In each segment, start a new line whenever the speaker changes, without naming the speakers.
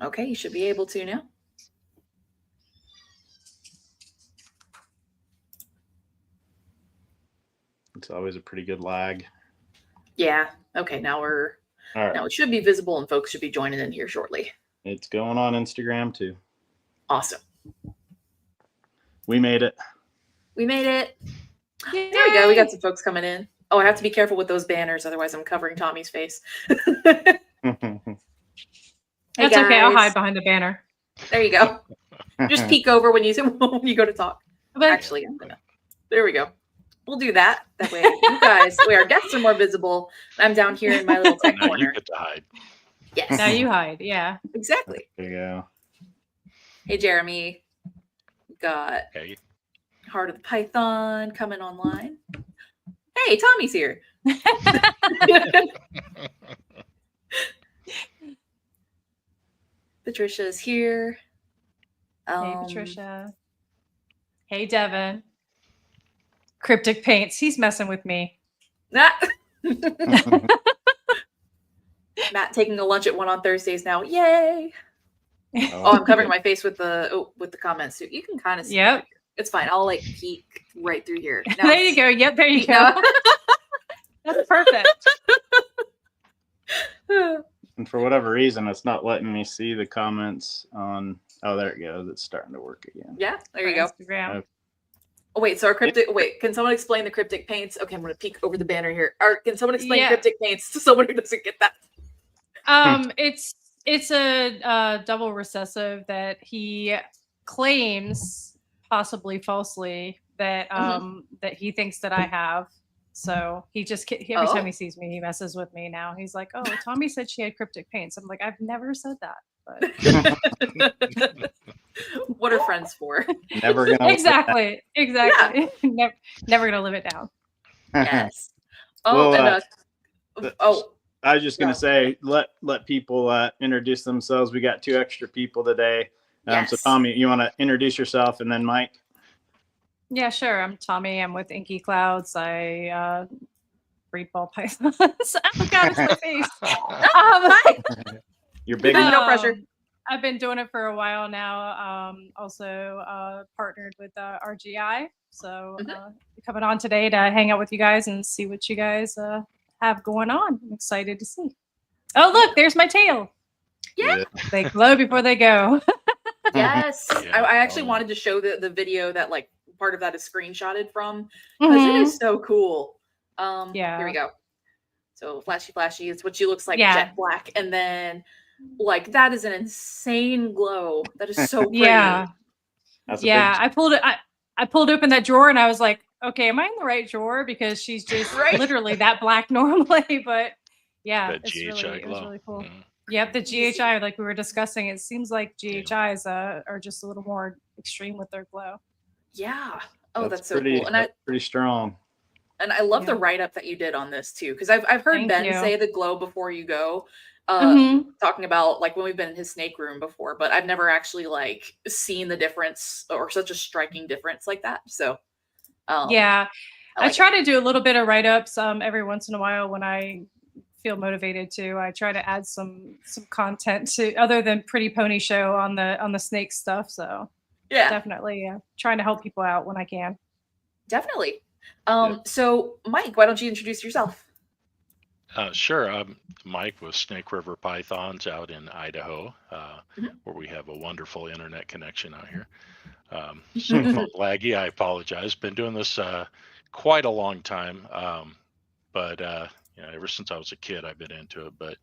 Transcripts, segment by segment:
Okay, you should be able to now.
It's always a pretty good lag.
Yeah. Okay, now
All right.
it should be visible and folks should be joining in here shortly.
It's going on Instagram too.
Awesome.
We made it.
We made it.
Yay!
There we go. We got some folks coming in. Oh, I have to be careful with those banners, otherwise I'm covering Tommy's face.
That's okay. I'll hide behind the banner.
There you go. Just peek over when you go to talk.
But
Actually, I'm gonna. There we go. We'll do that. That way, you guys, our guests are more visible. I'm down here in my little tech
Now
corner.
you get to hide.
Yes.
now you hide. Yeah.
Exactly.
There you go.
Hey, Jeremy. We got
Okay.
Heart of the Python coming online. Hey, Tommy's here. Patricia's here.
Hey, Patricia. Hey, Devin. Cryptic Paints. He's messing with me.
Matt taking a lunch at 1 on Thursdays now. Yay! Oh, I'm covering my face with the comments too. You can kind of see.
Yep.
It. It's fine. I'll like peek right through here. Now
There you go. Yep, there you go.
No.
That's perfect.
And for whatever reason, it's not letting me see the comments on. Oh, there it goes. It's starting to work again.
Yeah, there you go.
Instagram.
Oh, wait, so our cryptic. Wait, can someone explain the cryptic paints? Okay, I'm going to peek over the banner here. Can someone explain
Yeah.
cryptic paints to someone who doesn't get that?
It's a double recessive that he claims, possibly falsely, that that he thinks that I have. So he just every time he sees me, he messes with me. Now he's like, "Oh, Tommy said she had cryptic paints." I'm like, "I've never said that." But
What are friends for?
Never gonna
exactly. Never gonna live it down.
Yes. Oh,
Well,
and
I was just gonna say, let people introduce themselves. We got 2 extra people today.
Yes.
So Tommy, you want to introduce yourself, and then Mike?
Yeah, sure. I'm Tommy. I'm with Inky Clouds. I breed ball pythons. Oh God, it's my face.
Hi.
You're big.
No pressure.
I've been doing it for a while now. Also partnered with RGI. So coming on today to hang out with you guys and see what you guys have going on. I'm excited to see. Oh, look, there's my tail.
Yeah.
They glow before they go.
Yes.
Yeah.
I actually wanted to show the video that like part of that is screenshotted from because it is so cool.
Yeah.
Here we go. So flashy. It's what she looks like,
Yeah.
jet black, and then like that is an insane glow. That is so pretty.
Yeah.
That's a
Yeah.
big-
I pulled open that drawer and I was like, okay, am I in the right drawer? Because she's just
Right.
literally that black normally. But yeah,
That
it
GHI
was
glow.
really cool.
Mhm.
Yep, the GHI, like we were discussing, it seems like GHIs are just a little more extreme with their glow.
Yeah. Oh, that's so
pretty,
cool. And
pretty strong.
I love the
Yeah.
write up that you did on this too, because I've heard
Thank
Ben
you.
say the glow before you go,
Mhm.
talking about like when we've been in his snake room before, but I've never actually like seen the difference or such a striking difference like that. So,
Yeah, I
like
try to do a little bit of write-ups every once in a while when I feel motivated to. I try to add some content to other than Pretty Pony Show on the snake stuff. So
yeah,
definitely trying to help people out when I can.
definitely.
Yeah.
So Mike, why don't you introduce yourself?
Sure. I'm Mike with Snake River Pythons out in Idaho, where we have a wonderful internet connection out here. So if I'm laggy, I apologize. Been doing this quite a long time, but ever since I was a kid, I've been into it. But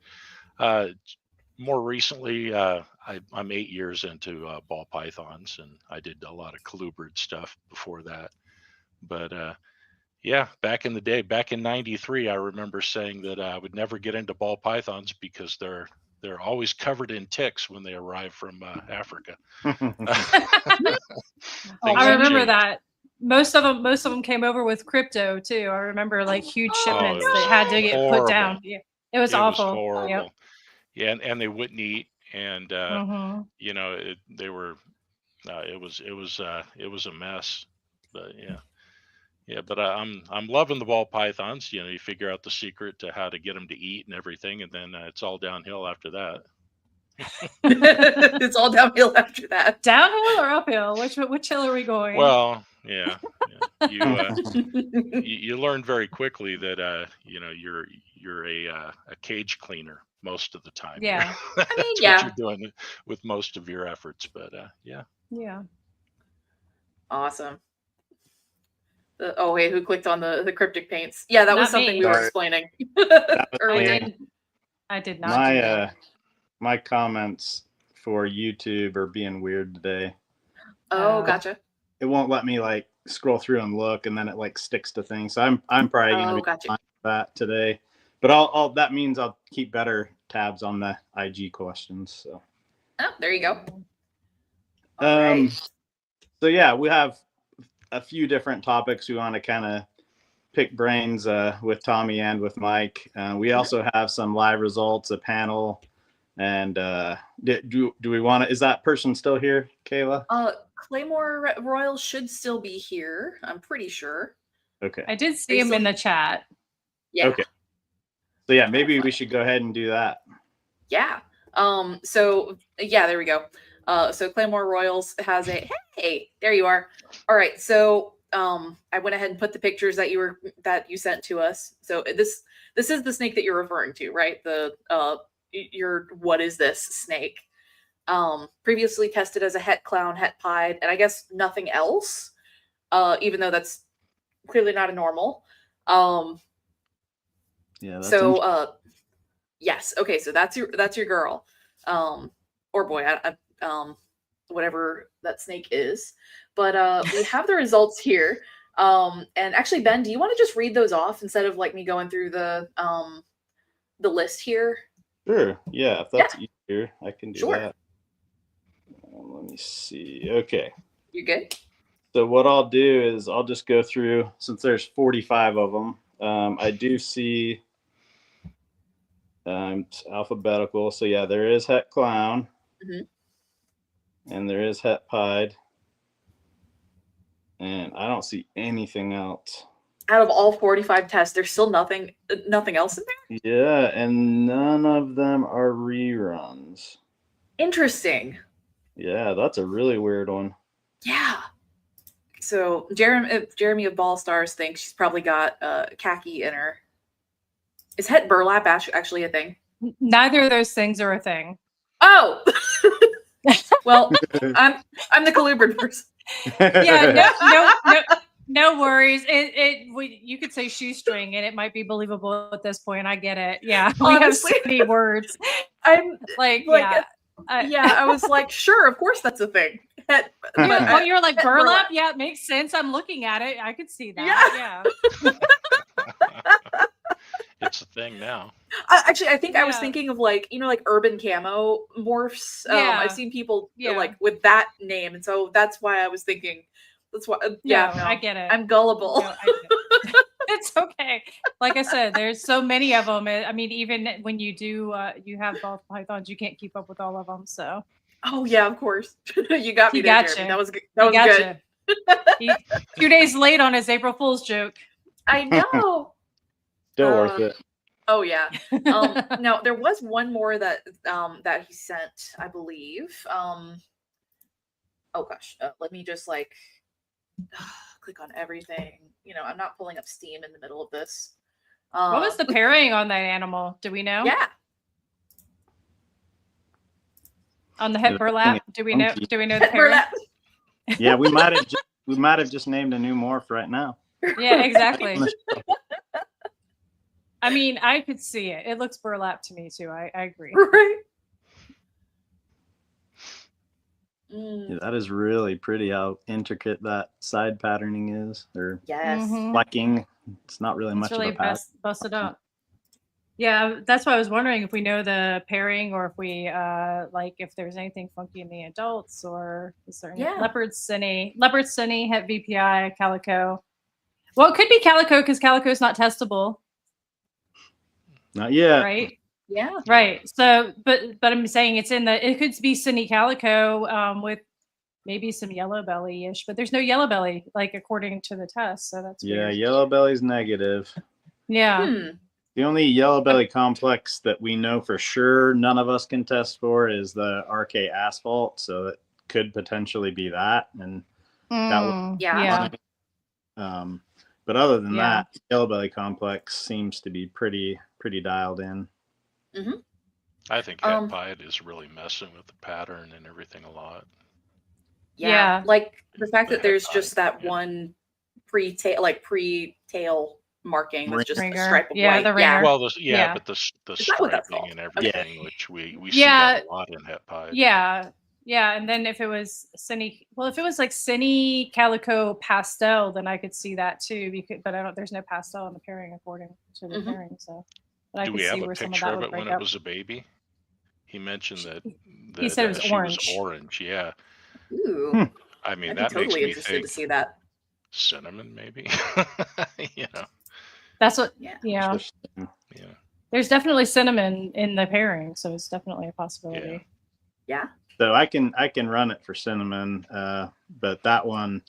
more recently, I'm 8 years into ball pythons, and I did a lot of colubrid stuff before that. But yeah, back in the day, back in '93, I remember saying that I would never get into ball pythons because they're always covered in ticks when they arrive from Africa.
I remember that. Most of them came over with crypto too. I remember like huge shipments that had to get put down. Yeah, it was awful.
Was horrible.
Yep.
Yeah, and they wouldn't eat, and
Mhm.
they were. It was a mess, but yeah. But I'm loving the ball pythons. You figure out the secret to how to get them to eat and everything, and then it's all downhill after that.
It's all downhill after that.
Downhill or uphill? Which hill are we going?
Well, yeah. You learn very quickly that you're a cage cleaner most of the time.
Yeah.
That's
I mean,
what
yeah.
you're doing with most of your efforts. But yeah.
Yeah.
Awesome. Oh wait, who clicked on the cryptic paints? Yeah, that was
Not
something
me.
we were
Sorry.
explaining
I
earlier.
did not. do that.
My comments for YouTube are being weird today.
Oh, gotcha.
It won't let me like scroll through and look, and then it like sticks to things. So I'm probably gonna be
gotcha.
fine with that today. But I'll that means I'll keep better tabs on the IG questions. So
Oh, there you go. All right.
So yeah, we have a few different topics we want to kind of pick brains with Tommy and with Mike. We also have some live results, a panel, and do we want to? Is that person still here, Kayla?
Claymore Royal should still be here. I'm pretty sure.
Okay.
I did see him in the chat.
Yeah.
Okay. So yeah, maybe we should go ahead and do that.
Yeah. So yeah, there we go. So Claymore Royals has a hey, there you are. All right. So I went ahead and put the pictures that you sent to us. So this is the snake that you're referring to, right? The your what is this snake? Previously tested as a het clown, het pied, and I guess nothing else. Even though that's clearly not a normal.
Yeah. That's
Yes. Okay. So that's your girl, or boy, whatever that snake is. But we have the results here. And actually, Ben, do you want to just read those off instead of like me going through the list here?
Sure. Yeah. If that's easier, I can do that. Let me see. Okay.
You good?
So what I'll do is I'll just go through, since there's 45 of them. I do see it's alphabetical. So yeah, there is het clown, and there is het pied, and I don't see anything else.
Out of all 45 tests, there's still nothing else in there?
Yeah, and none of them are reruns.
Interesting.
Yeah, that's a really weird one.
Yeah. So Jeremy of Ball Stars thinks she's probably got khaki in her. Is het burlap actually a thing?
Neither of those things are a thing.
Oh, well, I'm the colubrid person.
Yeah, no worries. You could say shoestring, and it might be believable at this point. I get it. Yeah, we
Honestly,
have so many words.
I'm
like
yeah. I was like, sure, of course that's a thing.
You're like burlap? Yeah, it makes sense. I'm looking at it. I could see that. Yeah.
It's a thing now.
Actually, I think I was thinking of like urban camo morphs. I've seen people like with that name, and so that's why I was thinking. That's why.
I get it.
I'm gullible.
No, I get it. It's okay. Like I said, there's so many of them. I mean, even when you do, you have both pythons, you can't keep up with all of them. So.
Oh yeah, of course. You got me there, Jeremy. That was good. That was good.
2 days late on his April Fool's joke.
I know.
Still worth it.
Oh yeah. No, there was one more that he sent, I believe. Oh gosh, let me just like click on everything. I'm not pulling up Steam in the middle of this.
What was the pairing on that animal? Do we know?
Yeah.
On the het burlap, do we know the pairing?
Yeah, we might have just named a new morph right now.
Yeah, exactly. I mean, I could see it. It looks burlap to me too. I agree.
Right.
Yeah, that is really pretty how intricate that side patterning is. Or flecking. It's not really much
really
of a pattern.
Busted up. Yeah, that's why I was wondering if we know the pairing, or if we like if there's anything funky in the adults, or is there any leopard cinny, het VPI, calico. Well, it could be calico because calico is not testable.
Not yet.
Right.
Yeah.
Right. So, but I'm saying it could be cinny calico with maybe some yellow belly-ish, but there's no yellow belly, like according to the test. So that's weird.
Yellow belly's negative.
Yeah.
The only yellow belly complex that we know for sure none of us can test for is the RK asphalt. So it could potentially be that. And that was
Yeah.
but other than
Yeah.
that, yellow belly complex seems to be pretty dialed in.
Mm-hmm.
I think het pied is really messing with the pattern and everything a lot.
Yeah. Like the fact
The
that there's
het
just
pied,
that one pre-tail marking with just a
Ringer.
stripe of
Yeah,
white.
the ringer.
Well, but
Is
the
that what that's
striping
called?
and
Okay.
everything, which we see that a lot in het pied.
Yeah. Yeah. And then if it was if it was like Cine Calico Pastel, then I could see that too. But there's no pastel in the pairing according to the pairing. So, but I
Do
could
we
see
have a
where some of
picture
that
of
would
it
break
when it
up.
was a baby? He mentioned that.
He said it was
she
orange.
was orange. Yeah.
Ooh.
I mean,
I'd be
that makes
totally
me
interested
think
to see that.
cinnamon, maybe. You know.
That's what.
Yeah.
Yeah.
Yeah.
There's definitely cinnamon in the pairing, so it's definitely a possibility.
Yeah.
So I can run it for cinnamon, but that one,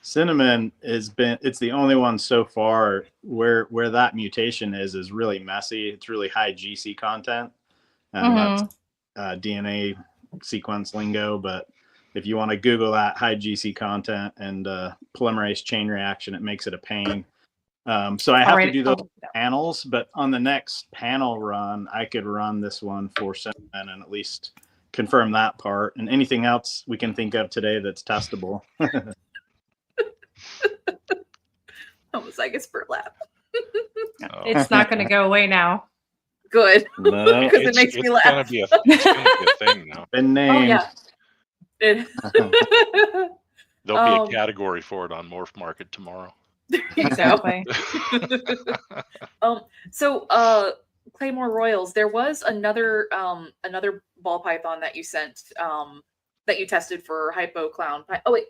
cinnamon it's the only one so far where that mutation is really messy. It's really high GC content. That's DNA sequence lingo, but if you want to Google that high GC content and polymerase chain reaction, it makes it a pain. So I have to do those panels, but on the next panel run, I could run this one for cinnamon and at least confirm that part, and anything else we can think of today that's testable.
Homozygous burlap.
It's not going to go away now.
Good.
No,
Because it makes me laugh.
It's gonna be a thing now.
been named.
Oh yeah.
There'll be a category for it on Morph Market tomorrow.
Exactly.
So Claymore Royals, there was another ball python that you sent that you tested for hypo clown. Oh wait.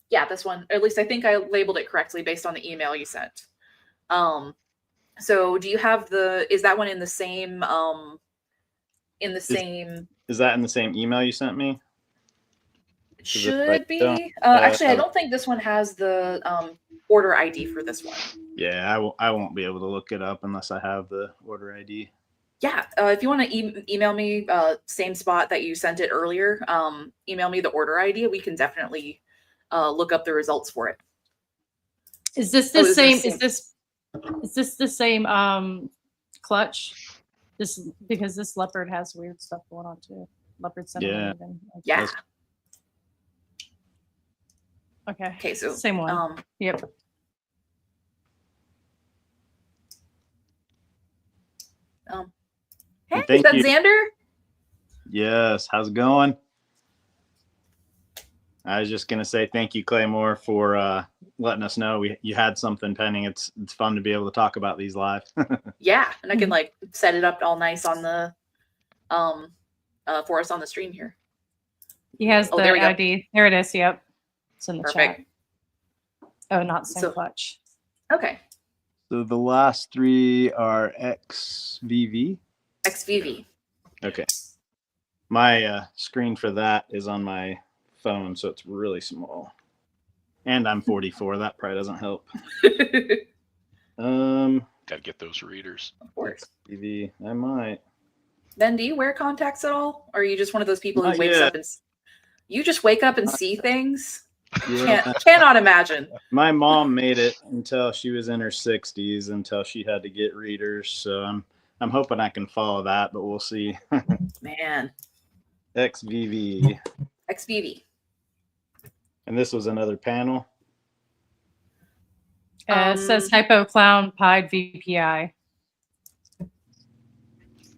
Yeah, this one. Or at least I think I labeled it correctly based on the email you sent. So do you have is that one in the same
Is that in the same email you sent me?
should be. Actually, I don't think this one has the order ID for this one.
Yeah, I won't be able to look it up unless I have the order ID.
Yeah, if you want to email me, same spot that you sent it earlier, email me the order ID. We can definitely look up the results for it.
Is this the same? Is this the same clutch? Because this leopard has weird stuff going on too. Leopard cinnamon.
Yeah.
Yeah. Okay,
so
same one. Yep.
Hey,
Thank
is that
you.
Xander?
Yes, how's it going? I was just gonna say thank you, Claymore, for letting us know you had something pending. It's fun to be able to talk about these live.
Yeah, and I can like set it up all nice on the for us on the stream here.
He has the
there we go.
ID. There it is. Yep. It's in the
Perfect.
chat. Oh, not same clutch.
Okay.
So the last three are XVV.
XVV.
Okay. My screen for that is on my phone, so it's really small. And I'm 44. That probably doesn't help.
Gotta get those readers.
Of course.
XVV. I might.
Ben, do you wear contacts at all? Or are you just one of those people who
Not
wakes
yet.
up and you just wake up and see things?
Yeah.
Cannot imagine.
My mom made it until she was in her 60s, until she had to get readers. So I'm hoping I can follow that, but we'll see.
Man.
XVV.
XVV.
And this was another panel.
It says Hypo Clown Pied VPI.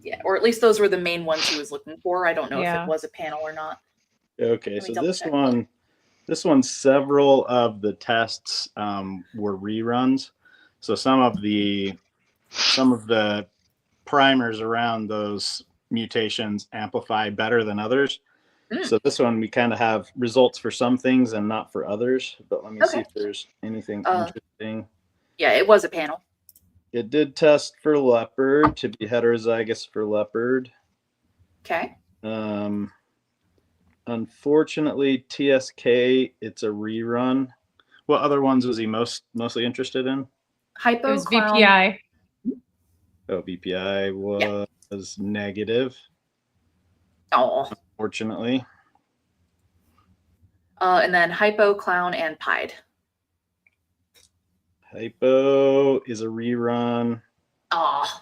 Yeah, or at least those were the main ones he was looking for. I don't know if it was a panel or not.
Okay, so this one, several of the tests were reruns. So some of the primers around those mutations amplify better than others. So this one, we kind of have results for some things and not for others. But let me see if there's anything interesting.
Yeah, it was a panel.
It did test for leopard, to be heterozygous for leopard.
Okay.
Unfortunately, TSK, it's a rerun. What other ones was he mostly interested in?
Hypo
It was
clown.
VPI.
Oh, BPI was negative,
Oh.
unfortunately.
And then hypo, clown, and pied.
Hypo is a rerun.
Oh.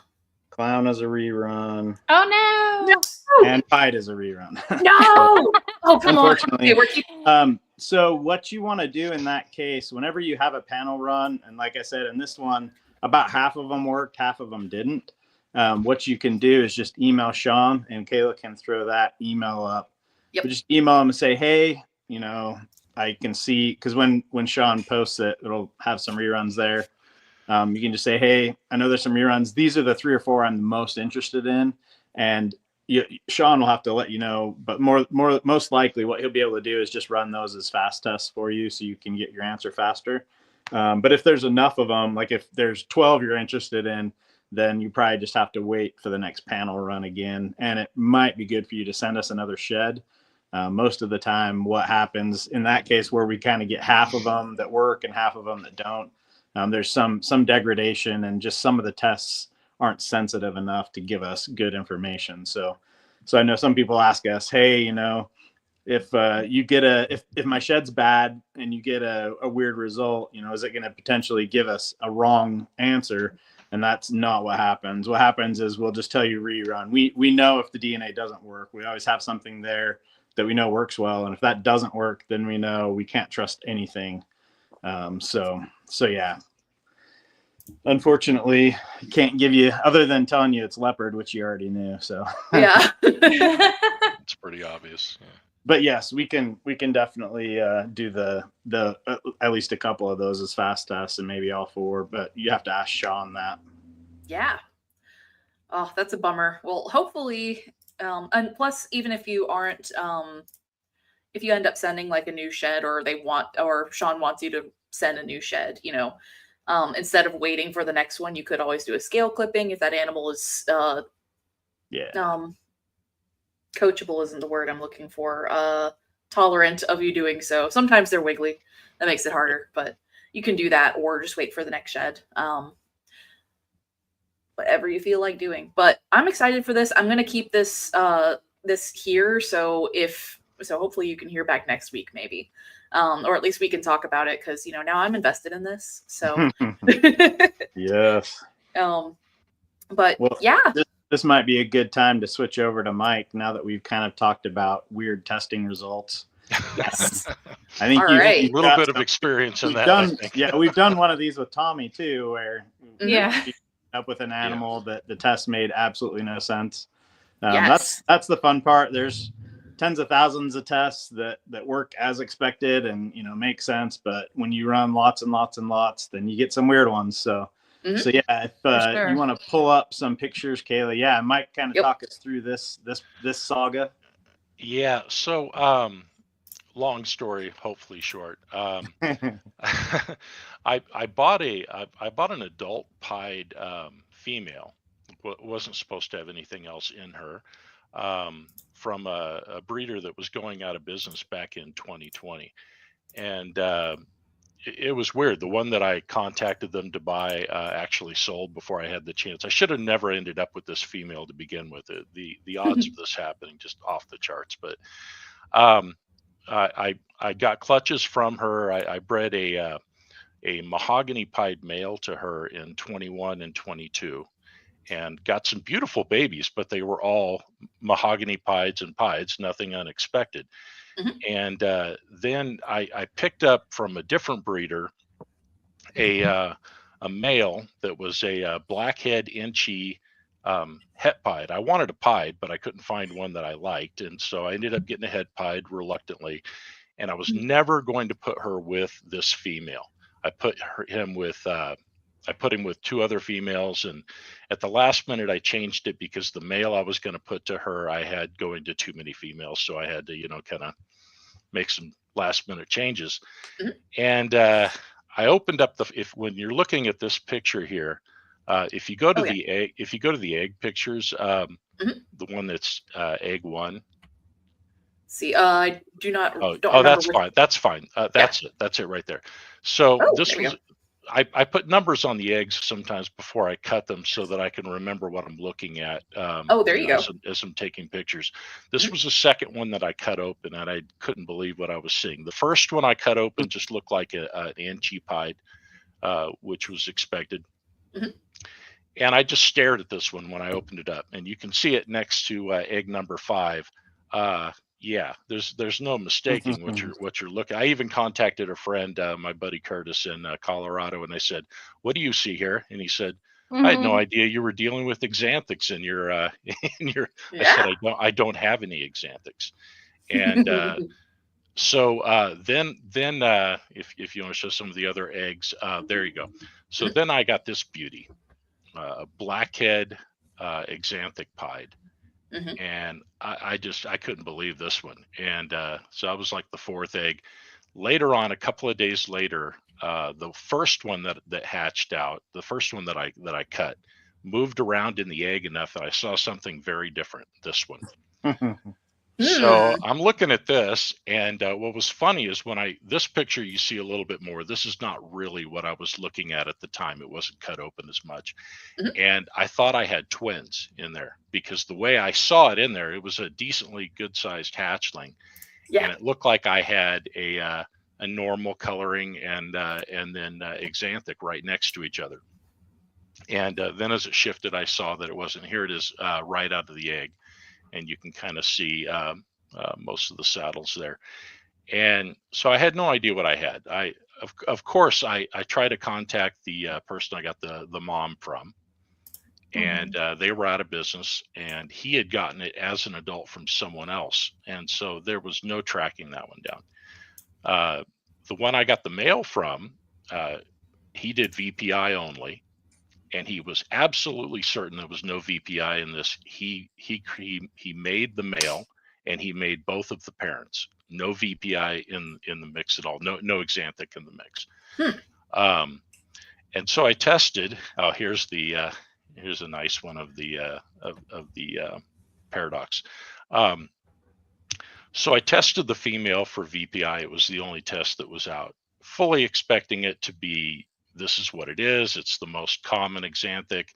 Clown is a rerun.
Oh no!
And Pied is a rerun.
No! Oh, come on.
Unfortunately.
Okay, we're keeping.
So what you want to do in that case, whenever you have a panel run, and like I said, in this one, about half of them worked, half of them didn't. What you can do is just email Sean, and Kayla can throw that email up.
Yep.
But just email him and say, hey, you know, I can see, because when Sean posts it, it'll have some reruns there. You can just say, hey, I know there's some reruns. These are the 3 or 4 I'm the most interested in. And Sean will have to let you know, but most likely what he'll be able to do is just run those as fast tests for you so you can get your answer faster. But if there's enough of them, like if there's 12 you're interested in, then you probably just have to wait for the next panel run again. And it might be good for you to send us another shed. Most of the time, what happens in that case where we kind of get half of them that work and half of them that don't, there's some degradation, and just some of the tests aren't sensitive enough to give us good information. So I know some people ask us, hey, you know, if you get if my shed's bad and you get a weird result, you know, is it going to potentially give us a wrong answer? And that's not what happens. What happens is we'll just tell you rerun. We know if the DNA doesn't work. We always have something there that we know works well. And if that doesn't work, then we know we can't trust anything. So yeah, unfortunately, can't give you, other than telling you it's leopard, which you already knew. So
Yeah.
It's pretty obvious. Yeah.
But yes, we can definitely do the at least a couple of those as fast tests, and maybe all 4. But you have to ask Sean that.
Yeah. Oh, that's a bummer. Well, hopefully, and plus, even if you aren't, if you end up sending like a new shed, or Sean wants you to send a new shed, you know, instead of waiting for the next one, you could always do a scale clipping if that animal is, coachable isn't the word I'm looking for. Tolerant of you doing so. Sometimes they're wiggly. That makes it harder, but you can do that, or just wait for the next shed. Whatever you feel like doing. But I'm excited for this. I'm going to keep this this here, so hopefully you can hear back next week, maybe. Or at least we can talk about it, because, you know, now I'm invested in this. So
Yes.
But
well,
yeah.
This might be a good time to switch over to Mike now that we've kind of talked about weird testing results.
Yes.
I think
a
little bit of experience in that. I think.
Yeah, we've done one of these with Tommy too, where
Yeah,
up with an animal that the test made absolutely no sense.
Yes.
That's the fun part. There's tens of thousands of tests that work as expected and, you know, make sense. But when you run lots and lots and lots, then you get some weird ones. So yeah, if
sure.
you want to pull up some pictures, Kayla, yeah, Mike kind of talk us through this saga.
Yeah. So, long story, hopefully short. I bought an adult pied female. Wasn't supposed to have anything else in her, from a breeder that was going out of business back in 2020, and it was weird. The one that I contacted them to buy actually sold before I had the chance. I should have never ended up with this female to begin with. The odds of this happening just off the charts. But I got clutches from her. I bred a mahogany pied male to her in 21 and 22, and got some beautiful babies, but they were all mahogany pieds and pieds, nothing unexpected. And then I picked up from a different breeder a male that was a blackhead inchy het pied. I wanted a pied, but I couldn't find one that I liked, and so I ended up getting a het pied reluctantly. And I was never going to put her with this female. I put him with 2 other females, and at the last minute I changed it because the male I was going to put to her I had going to too many females, so I had to, you know, kind of make some last minute changes. And I opened up when you're looking at this picture here, if you go to the egg pictures, the one that's egg 1.
See, I do not.
Oh,
don't remember
that's fine. That's fine. That's it. That's it right there. So I put numbers on the eggs sometimes before I cut them so that I can remember what I'm looking at.
Oh, there you go.
As I'm taking pictures. This was the second one that I cut open, and I couldn't believe what I was seeing. The first one I cut open just looked like an anchi pied, which was expected.
Mhm.
And I just stared at this one when I opened it up, and you can see it next to egg number 5. Yeah, there's no mistaking what you're looking. I even contacted a friend, my buddy Curtis in Colorado, and I said, "What do you see here?" And he said, "I had no idea you were dealing with xanthics in your in your." I said, "I don't have any xanthics," and so then if you want to show some of the other eggs, there you go. So then I got this beauty, blackhead xanthic pied.
Mhm.
And I couldn't believe this one. And so I was like the 4th egg. Later on, a couple of days later, the first one that hatched out, the first one that I cut, moved around in the egg enough that I saw something very different. This one. So I'm looking at this, and what was funny is this picture you see a little bit more. This is not really what I was looking at the time. It wasn't cut open as much, and I thought I had twins in there because the way I saw it in there, it was a decently good-sized hatchling, and it looked like I had a normal coloring and then xanthic right next to each other. And then as it shifted, I saw that it wasn't. Here it is, right out of the egg. And you can kind of see most of the saddles there. And so I had no idea what I had. Of course, I tried to contact the person I got the mom from, and they were out of business, and he had gotten it as an adult from someone else. And so there was no tracking that one down. The one I got the mail from, he did VPI only. And he was absolutely certain there was no VPI in this. He made the male, and he made both of the parents. No VPI in the mix at all. No xanthic in the mix. And so I tested. Oh, here's a nice one of the paradox. So I tested the female for VPI. It was the only test that was out, fully expecting it to be. This is what it is. It's the most common xanthic.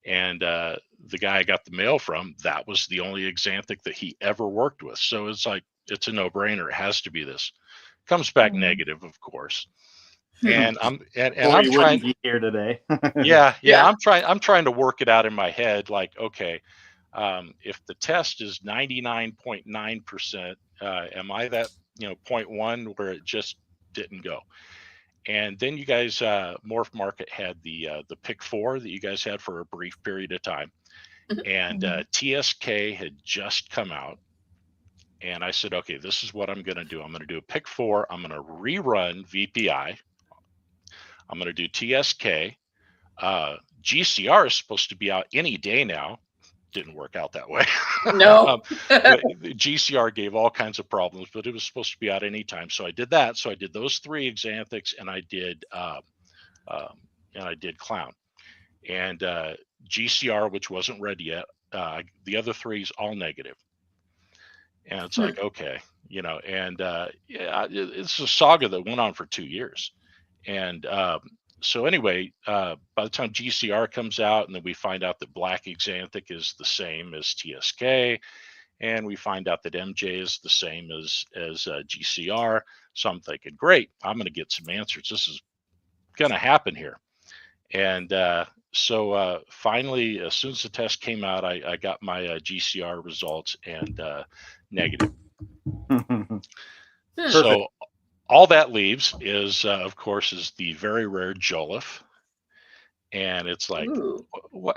And the guy I got the mail from, that was the only xanthic that he ever worked with. So it's like, it's a no-brainer. It has to be this. Comes back negative, of course. And I'm
trying to be here today.
yeah. I'm trying to work it out in my head. Like, okay, if the test is 99.9%, am I that 0.1 where it just didn't go? And then you guys, Morph Market had the pick 4 that you guys had for a brief period of time. And TSK had just come out. And I said, okay, this is what I'm going to do. I'm going to do a pick 4. I'm going to rerun VPI. I'm going to do TSK. GCR is supposed to be out any day now. Didn't work out that way.
No.
GCR gave all kinds of problems, but it was supposed to be out anytime. So I did that. So I did those 3 xanthics, and I did clown, and GCR, which wasn't ready yet. The other 3's all negative, and it's like, okay, and it's a saga that went on for 2 years, and so anyway, by the time GCR comes out, and then we find out that black xanthic is the same as TSK, and we find out that MJ is the same as GCR. So I'm thinking, great, I'm going to get some answers. This is going to happen here. And so finally, as soon as the test came out, I got my GCR results, and negative. So all that leaves is, of course, is the very rare Jolliffe. And it's like,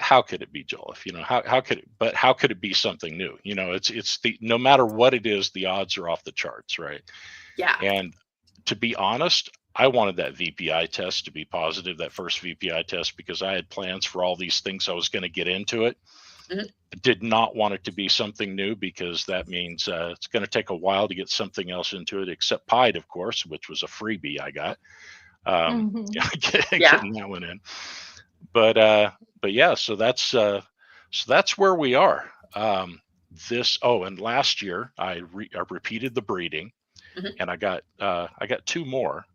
how could it be Jolliffe? How could it? But how could it be something new? It's no matter what it is, the odds are off the charts, right?
Yeah.
And to be honest, I wanted that VPI test to be positive, that first VPI test, because I had plans for all these things I was going to get into it. Did not want it to be something new, because that means it's going to take a while to get something else into it, except Pied, of course, which was a freebie I got. Getting that one in. But yeah, so that's where we are. And last year I repeated the breeding, and I got 2 more.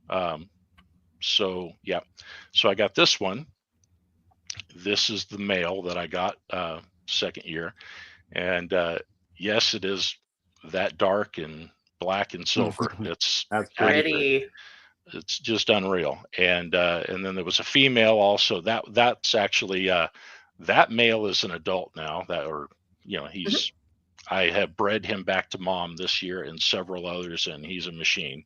So yeah, so I got this one. This is the male that I got second year, and yes, it is that dark and black and silver. It's
That's pretty.
Pretty.
it's just unreal. And then there was a female also. That's actually that male is an adult now. That or he's I have bred him back to mom this year and several others, and he's a machine.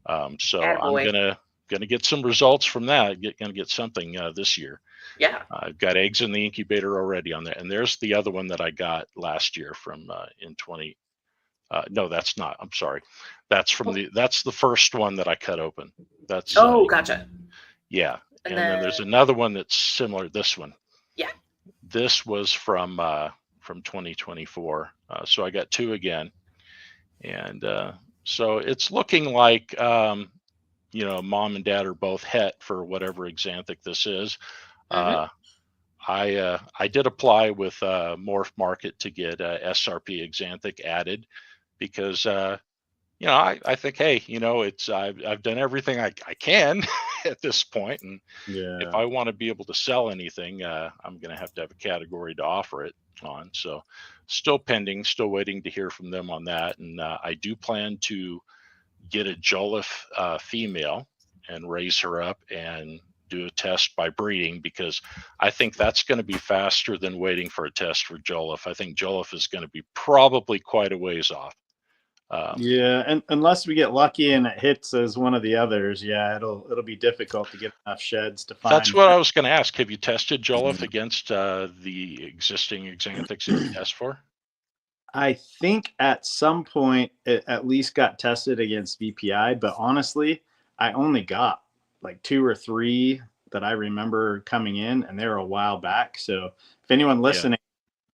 So I'm
Attaboy.
gonna get some results from that. Gonna get something this year.
Yeah.
I've got eggs in the incubator already on there, and there's the other one that I got last year from in 20. No, that's not. I'm sorry. That's from that's the first one that I cut open. That's
Gotcha.
yeah.
And
And then there's another one that's similar. This one.
Yeah.
This was from 2024. So I got two again, and so it's looking like mom and dad are both het for whatever exanthic this is. I did apply with Morph Market to get SRP exanthic added because I think, hey, it's I've done everything I can at this point, and if I want to be able to sell anything, I'm going to have a category to offer it on. So still pending, still waiting to hear from them on that, and I do plan to get a Jolliffe female and raise her up and do a test by breeding, because I think that's going to be faster than waiting for a test for Jolliffe. I think Jolliffe is going to be probably quite a ways off.
And unless we get lucky and it hits as one of the others, it'll be difficult to get enough sheds to find.
That's what I was going to ask. Have you tested Jolliffe against the existing exanthics that you test for?
I think at some point it at least got tested against VPI, but honestly, I only got like 2 or 3 that I remember coming in, and they were a while back. So if anyone listening,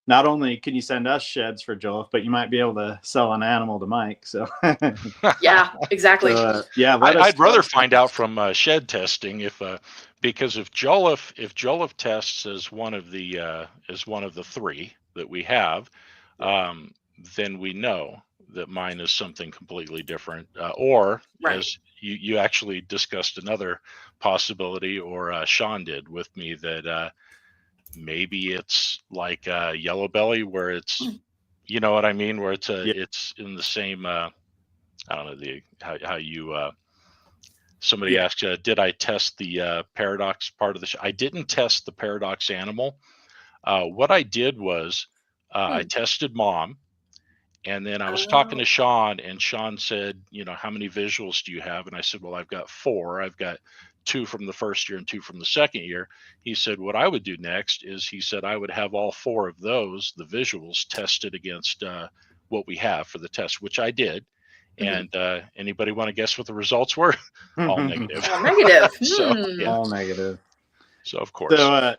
not only can you send us sheds for Jolliffe, but you might be able to sell an animal to Mike. So
yeah, exactly.
So,
I'd rather find out from shed testing because if Jolliffe tests as one of the 3 that we have, then we know that mine is something completely different, or as you actually discussed another possibility, or Sean did with me, that maybe it's like yellow belly, where it's, you know what I mean, where it's it's in the same I don't know how you somebody asked, did I test the paradox part of the I didn't test the paradox animal. What I did was I tested mom. And then I was talking to Sean, and Sean said, how many visuals do you have? And I said, well, I've got 4. I've got 2 from the first year and 2 from the second year. He said, what I would do next is, he said, I would have all 4 of those, the visuals, tested against what we have for the test, which I did. And anybody want to guess what the results were? All negative.
All negative.
All negative.
So, of course.
So,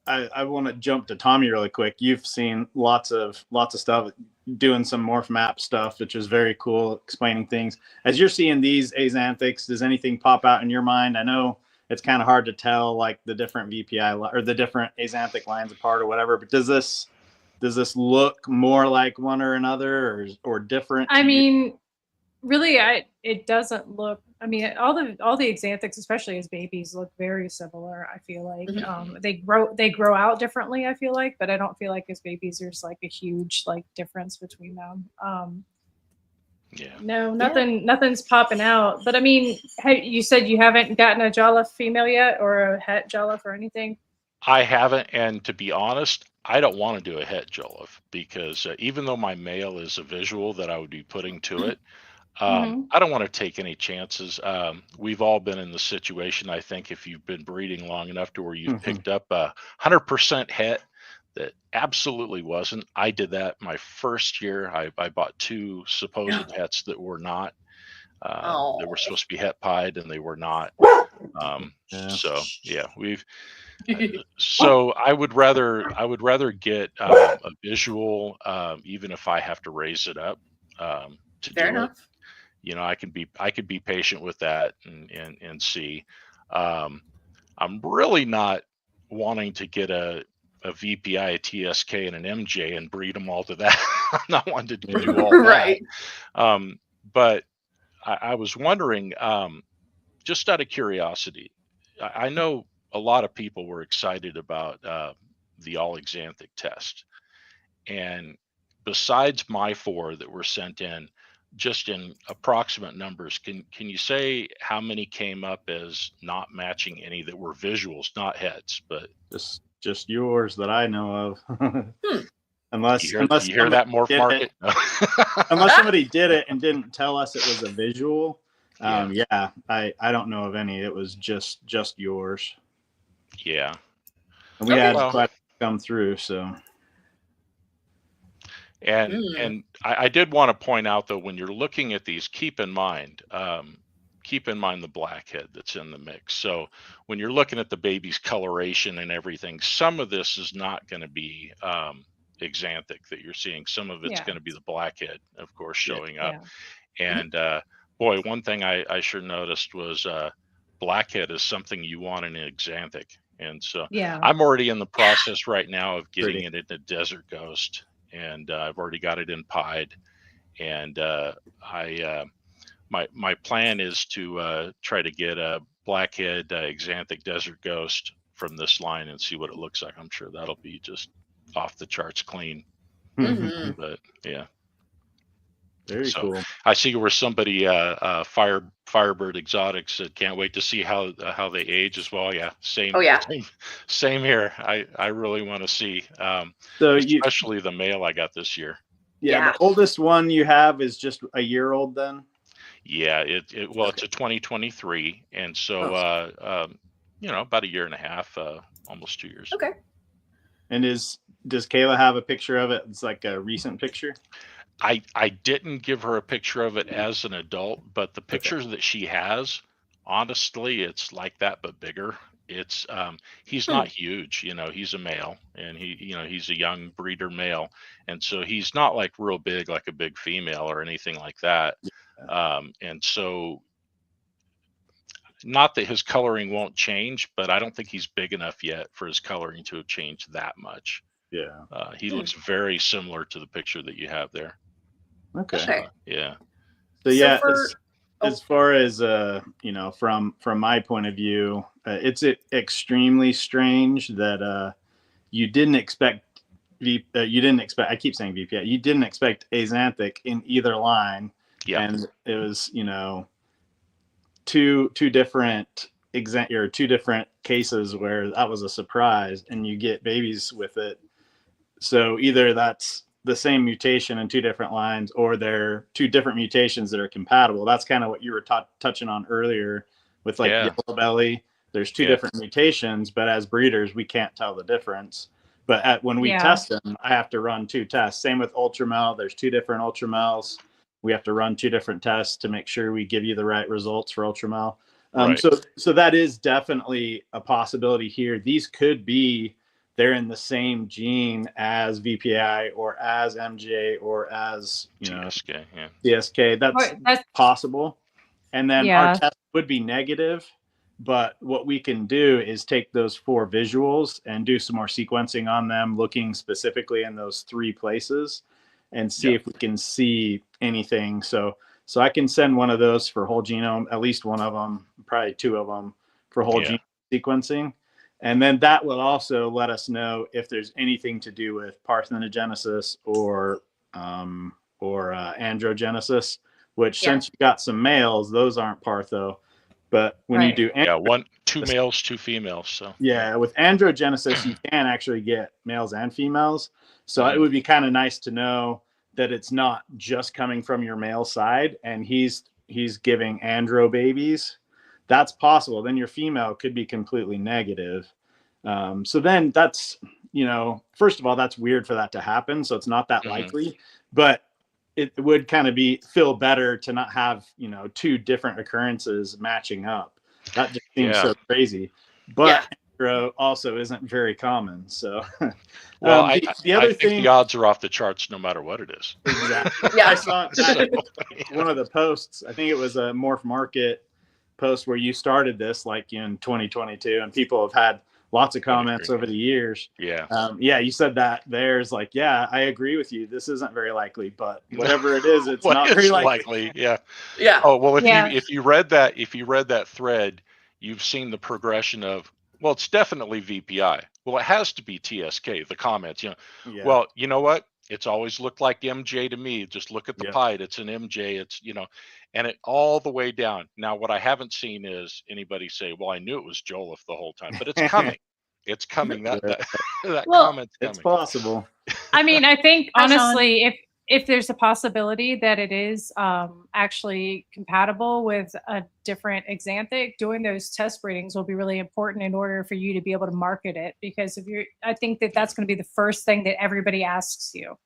I want to jump to Tommy really quick. You've seen lots of stuff, doing some morph map stuff, which is very cool, explaining things. As you're seeing these axanthics, does anything pop out in your mind? I know it's kind of hard to tell, like, the different VPI or the different axanthic lines apart or whatever, but does this look more like one or another, or different?
I mean, really, it doesn't look. I mean, all the axanthics, especially as babies, look very similar. I feel like they grow out differently. I feel like, but I don't feel like as babies there's like a huge difference between them. No, nothing's popping out. But I mean, you said you haven't gotten a Jolliffe female yet, or a het Jolliffe or anything?
I haven't, and to be honest, I don't want to do a het Jolliffe, because even though my male is a visual that I would be putting to it, I don't want to take any chances. We've all been in the situation, I think, if you've been breeding long enough to where you've picked up 100% het that absolutely wasn't. I did that my first year. I bought 2 supposed hets that were not. They were supposed to be het pied, and they were not. So yeah, we've. So I would rather get a visual, even if I have to raise it up to
Fair
do
enough.
it. I could be patient with that and see. I'm really not wanting to get a VPI, a TSK, and an MJ and breed them all to that. I'm not wanting to do all that.
Right.
But I was wondering, just out of curiosity, I know a lot of people were excited about the all exanthic test. And besides my 4 that were sent in, just in approximate numbers, can you say how many came up as not matching any that were visuals, not heads, but
Just yours that I know of. Unless
you hear that, Morph Market?
Unless somebody did it and didn't tell us it was a visual.
Yeah.
I don't know of any. It was just yours.
Yeah.
And we had quite come through, so.
And I did want to point out, though, when you're looking at these, keep in mind the blackhead that's in the mix. So when you're looking at the baby's coloration and everything, some of this is not going to be exanthic that you're seeing. Some of it's going to be the blackhead, of course, showing up. And boy, one thing I sure noticed was blackhead is something you want in an exanthic. And so I'm already in the process right now of getting it into Desert Ghost, and I've already got it in pied. And my plan is to try to get a blackhead exanthic Desert Ghost from this line and see what it looks like. I'm sure that'll be just off the charts clean. But yeah.
Very cool. I
see where somebody Firebird Exotics said can't wait to see how they age as well. Yeah, same.
Oh yeah,
same here. I really want to see, especially the male I got this year.
Yeah, the oldest one you have is just a year old then.
Yeah, it's a 2023, and so about a year and a half, almost 2 years.
Okay.
And does Kayla have a picture of it? It's like a recent picture.
I didn't give her a picture of it as an adult, but the pictures that she has, honestly, it's like that but bigger. It's he's not huge, he's a male, and he's a young breeder male, and so he's not like real big like a big female or anything like that. And so not that his coloring won't change, but I don't think he's big enough yet for his coloring to have changed that much.
Yeah.
He looks very similar to the picture that you have there.
Okay.
Yeah.
So yeah, as far as from my point of view, it's extremely strange that you didn't expect I keep saying VPI. You didn't expect Axanthic in either line. Yeah. And it was, two different two different cases where that was a surprise, and you get babies with it. So either that's the same mutation in two different lines, or they're two different mutations that are compatible. That's kind of what you were touching on earlier with yellow belly. There's two different mutations, but as breeders, we can't tell the difference. But when we test them, I have to run 2 tests. Same with Ultramel. There's 2 different Ultramels. We have to run 2 different tests to make sure we give you the right results for Ultramel. So that is definitely a possibility here. These could be, they're in the same gene as VPI or as MJ or as
CSK.
CSK. That's possible. And then our test would be negative. But what we can do is take those 4 visuals and do some more sequencing on them, looking specifically in those 3 places, and see if we can see anything. So I can send one of those for whole genome, at least one of them, probably 2 of them for whole genome sequencing. And then that will also let us know if there's anything to do with parthenogenesis or androgenesis, which since you got some males, those aren't partho. But when you do
2 males, 2 females. So
with androgenesis, you can actually get males and females. So it would be kind of nice to know that it's not just coming from your male side and he's giving andro babies. That's possible. Then your female could be completely negative. So then that's, first of all, that's weird for that to happen. So it's not that likely, but it would kind of feel better to not have, 2 different occurrences matching up. That just seems so crazy. But andro also isn't very common. So
well, I think the odds are off the charts no matter what it is.
Exactly. I saw one of the posts, I think it was a Morph Market post where you started this like in 2022, and people have had lots of comments over the years.
Yeah.
Yeah, you said that there's like, yeah, I agree with you. This isn't very likely, but whatever it is, it's not very likely.
Yeah.
Yeah.
Oh, well,
Yeah.
if you read that thread, you've seen the progression of, well, it's definitely VPI. Well, it has to be TSK, the comments, you know.
Yeah.
Well, you know what? It's always looked like MJ to me. Just look at the
Yep.
PIDE. It's an MJ. It's, you know, and it all the way down. Now, what I haven't seen is anybody say, well, I knew it was Joliffe the whole time, but it's coming. It's coming. That
Well,
comment's coming.
It's possible.
I mean, I think
Hi, Sean.
honestly, if there's a possibility that it is actually compatible with a different exanthic, doing those test breedings will be really important in order for you to be able to market it. Because I think that that's going to be the first thing that everybody asks you.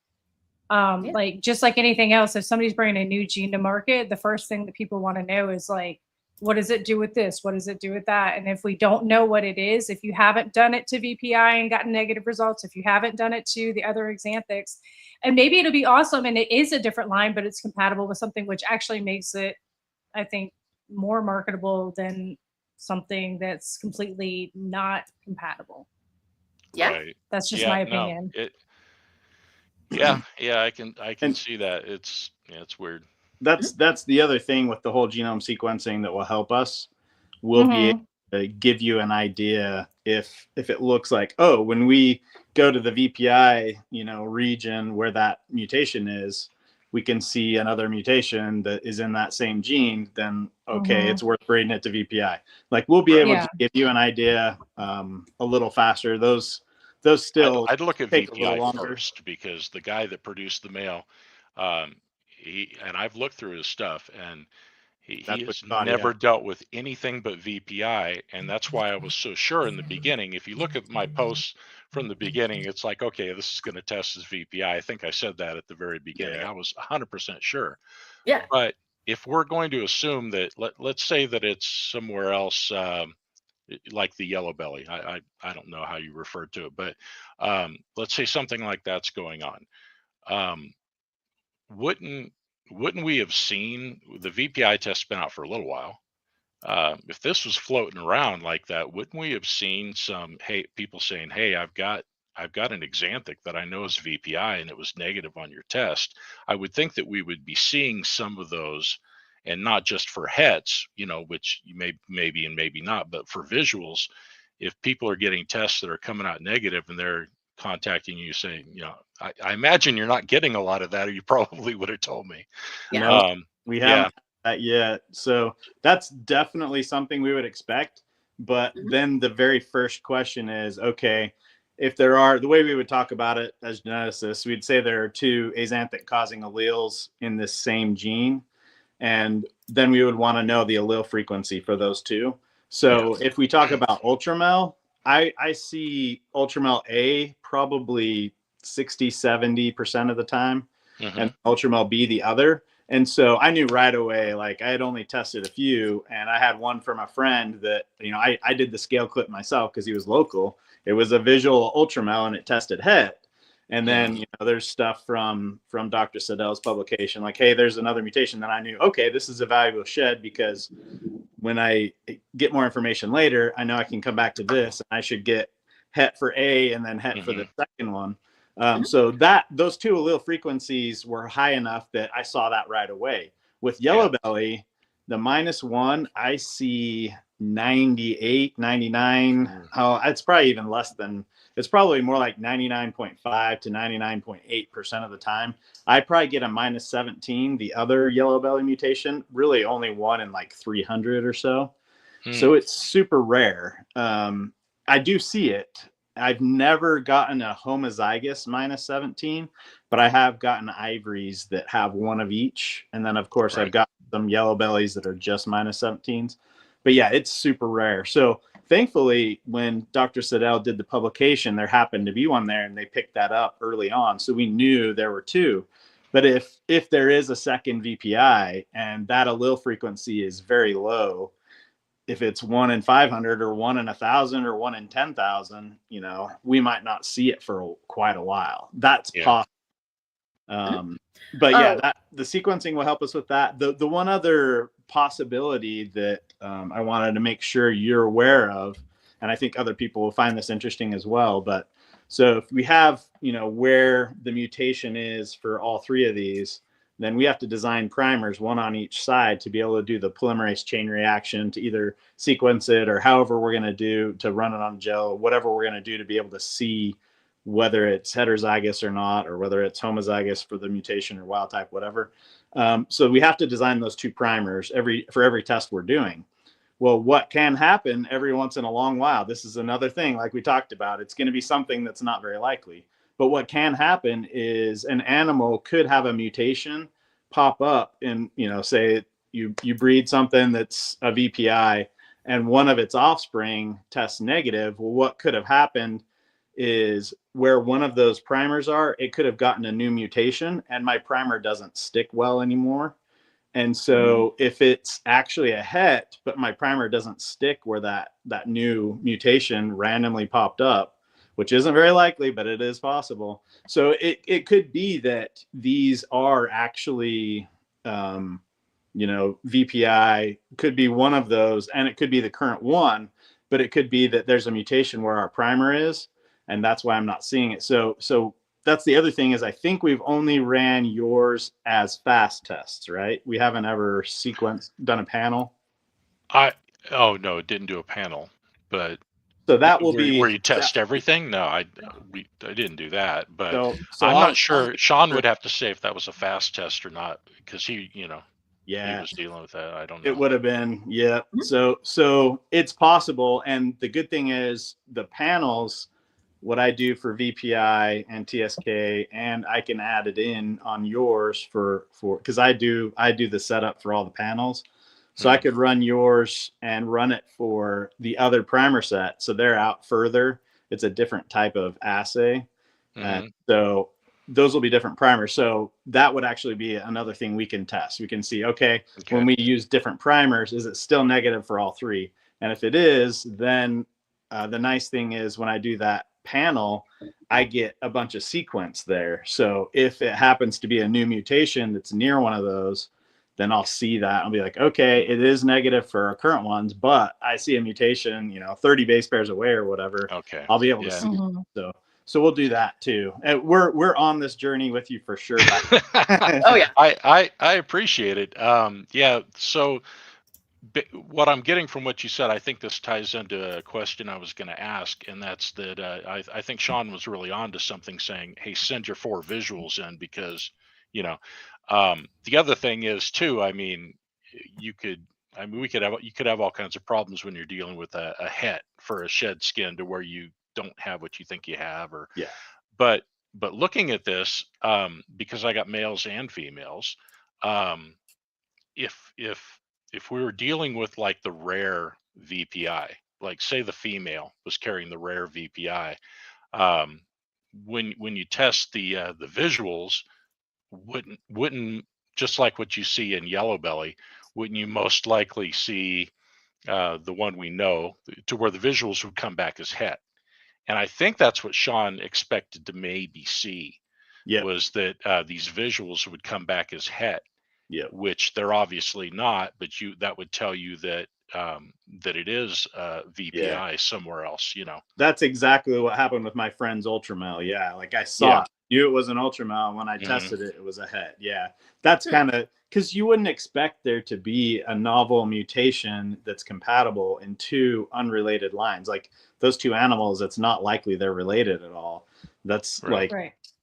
Like just like anything else, if somebody's bringing a new gene to market, the first thing that people want to know is like, what does it do with this? What does it do with that? And if we don't know what it is, if you haven't done it to VPI and gotten negative results, if you haven't done it to the other exanthics, and maybe it'll be awesome and it is a different line, but it's compatible with something, which actually makes it, I think, more marketable than something that's completely not compatible.
Yeah.
Right.
That's just my opinion.
I can see that. It's weird.
That's the other thing with the whole genome sequencing that will help us. We'll be able to give you an idea if it looks like, oh, when we go to the VPI, region where that mutation is, we can see another mutation that is in that same gene, then okay, it's worth breeding it to VPI. Like we'll be able to give you an idea a little faster. Those still
I'd look at
take a little
VPI
longer.
first, because the guy that produced the male, I've looked through his stuff, and he has never dealt with anything but VPI, and that's why I was so sure in the beginning. If you look at my posts from the beginning, it's like, okay, this is going to test as VPI. I think I said that at the very beginning. I was 100% sure.
Yeah.
But if we're going to assume that, let's say that it's somewhere else, like the yellow belly, I don't know how you refer to it, but let's say something like that's going on. Wouldn't we have seen the VPI test been out for a little while? If this was floating around like that, wouldn't we have seen some people saying, hey, I've got an exanthic that I know is VPI and it was negative on your test? I would think that we would be seeing some of those, and not just for hets, which you maybe and maybe not, but for visuals. If people are getting tests that are coming out negative and they're contacting you saying, I imagine you're not getting a lot of that, or you probably would have told me.
No, we haven't had that yet. So that's definitely something we would expect. But then the very first question is, okay, if there are, the way we would talk about it as geneticists, we'd say there are two axanthic causing alleles in this same gene. And then we would want to know the allele frequency for those two. So if we talk about ultramel, I see ultramel A probably 60-70% of the time, and ultramel B the other. And so I knew right away, like I had only tested a few, and I had one from a friend that, I did the scale clip myself because he was local. It was a visual ultramel and it tested het. And then, there's stuff from Dr. Siddell's publication, like, hey, there's another mutation that I knew, okay, this is a valuable shed, because when I get more information later, I know I can come back to this, and I should get het for A and then het for the second one. So those two allele frequencies were high enough that I saw that right away. With yellow belly, the -1, I see 98, 99. Oh, it's probably even less than, it's probably more like 99.5 to 99.8% of the time. I probably get a -17, the other yellow belly mutation, really only one in like 300 or so. So it's super rare. I do see it. I've never gotten a homozygous -17, but I have gotten ivories that have one of each. And then, of course, I've got some yellow bellies that are just -17s. But yeah, it's super rare. So thankfully, when Dr. Siddell did the publication, there happened to be one there, and they picked that up early on. So we knew there were two. But if there is a second VPI and that allele frequency is very low, if it's 1 in 500 or 1 in 1,000 or 1 in 10,000, we might not see it for quite a while. That's possible. But yeah, the sequencing will help us with that. The one other possibility that I wanted to make sure you're aware of, and I think other people will find this interesting as well. But so if we have, where the mutation is for all three of these, then we have to design primers, one on each side, to be able to do the polymerase chain reaction, to either sequence it or however we're going to do to run it on gel, whatever we're going to do to be able to see whether it's heterozygous or not, or whether it's homozygous for the mutation or wild type, whatever. So we have to design those two primers for every test we're doing. Well, what can happen every once in a long while, this is another thing, like we talked about, it's going to be something that's not very likely. But what can happen is an animal could have a mutation pop up in, say you breed something that's a VPI and one of its offspring tests negative. Well, what could have happened is where one of those primers are, it could have gotten a new mutation and my primer doesn't stick well anymore. And so if it's actually a het, but my primer doesn't stick where that new mutation randomly popped up, which isn't very likely, but it is possible. So it could be that these are actually, VPI could be one of those, and it could be the current one, but it could be that there's a mutation where our primer is, and that's why I'm not seeing it. So that's the other thing, is I think we've only ran yours as fast tests, right? We haven't ever done a panel.
Oh no, it didn't do a panel, but
so that will
where you test everything. No, I didn't do that, but
so
I'm not sure. Sean would have to say if that was a fast test or not, because he was dealing with that. I don't know.
It would have been, yeah. So it's possible, and the good thing is the panels, what I do for VPI and TSK, and I can add it in on yours for because I do the setup for all the panels. So I could run yours and run it for the other primer set. So they're out further. It's a different type of assay. And so those will be different primers. So that would actually be another thing we can test. We can see, okay, when we use different primers, is it still negative for all three? And if it is, then the nice thing is when I do that panel, I get a bunch of sequence there. So if it happens to be a new mutation that's near one of those, then I'll see that. I'll be like, okay, it is negative for our current ones, but I see a mutation, 30 base pairs away or whatever.
Okay.
I'll be able to see it. So we'll do that too. And we're on this journey with you for sure.
Oh yeah.
I appreciate it. So what I'm getting from what you said, I think this ties into a question I was going to ask, and that's that I think Sean was really on to something, saying, hey, send your 4 visuals in, because the other thing is too, you could have all kinds of problems when you're dealing with a het for a shed skin, to where you don't have what you think you have, or but looking at this, because I got males and females, if we were dealing with like the rare VPI, like say the female was carrying the rare VPI, when you test the visuals, wouldn't just like what you see in yellow belly, wouldn't you most likely see the one we know, to where the visuals would come back as het? And I think that's what Sean expected to maybe see, was that these visuals would come back as het, which they're obviously not, but that would tell you that that it is VPI somewhere else.
That's exactly what happened with my friend's ultramel. Yeah, like I saw knew it was an ultramel, and when I tested it, it was a het. Yeah, that's kind of because you wouldn't expect there to be a novel mutation that's compatible in 2 unrelated lines. Like those 2 animals, it's not likely they're related at all. That's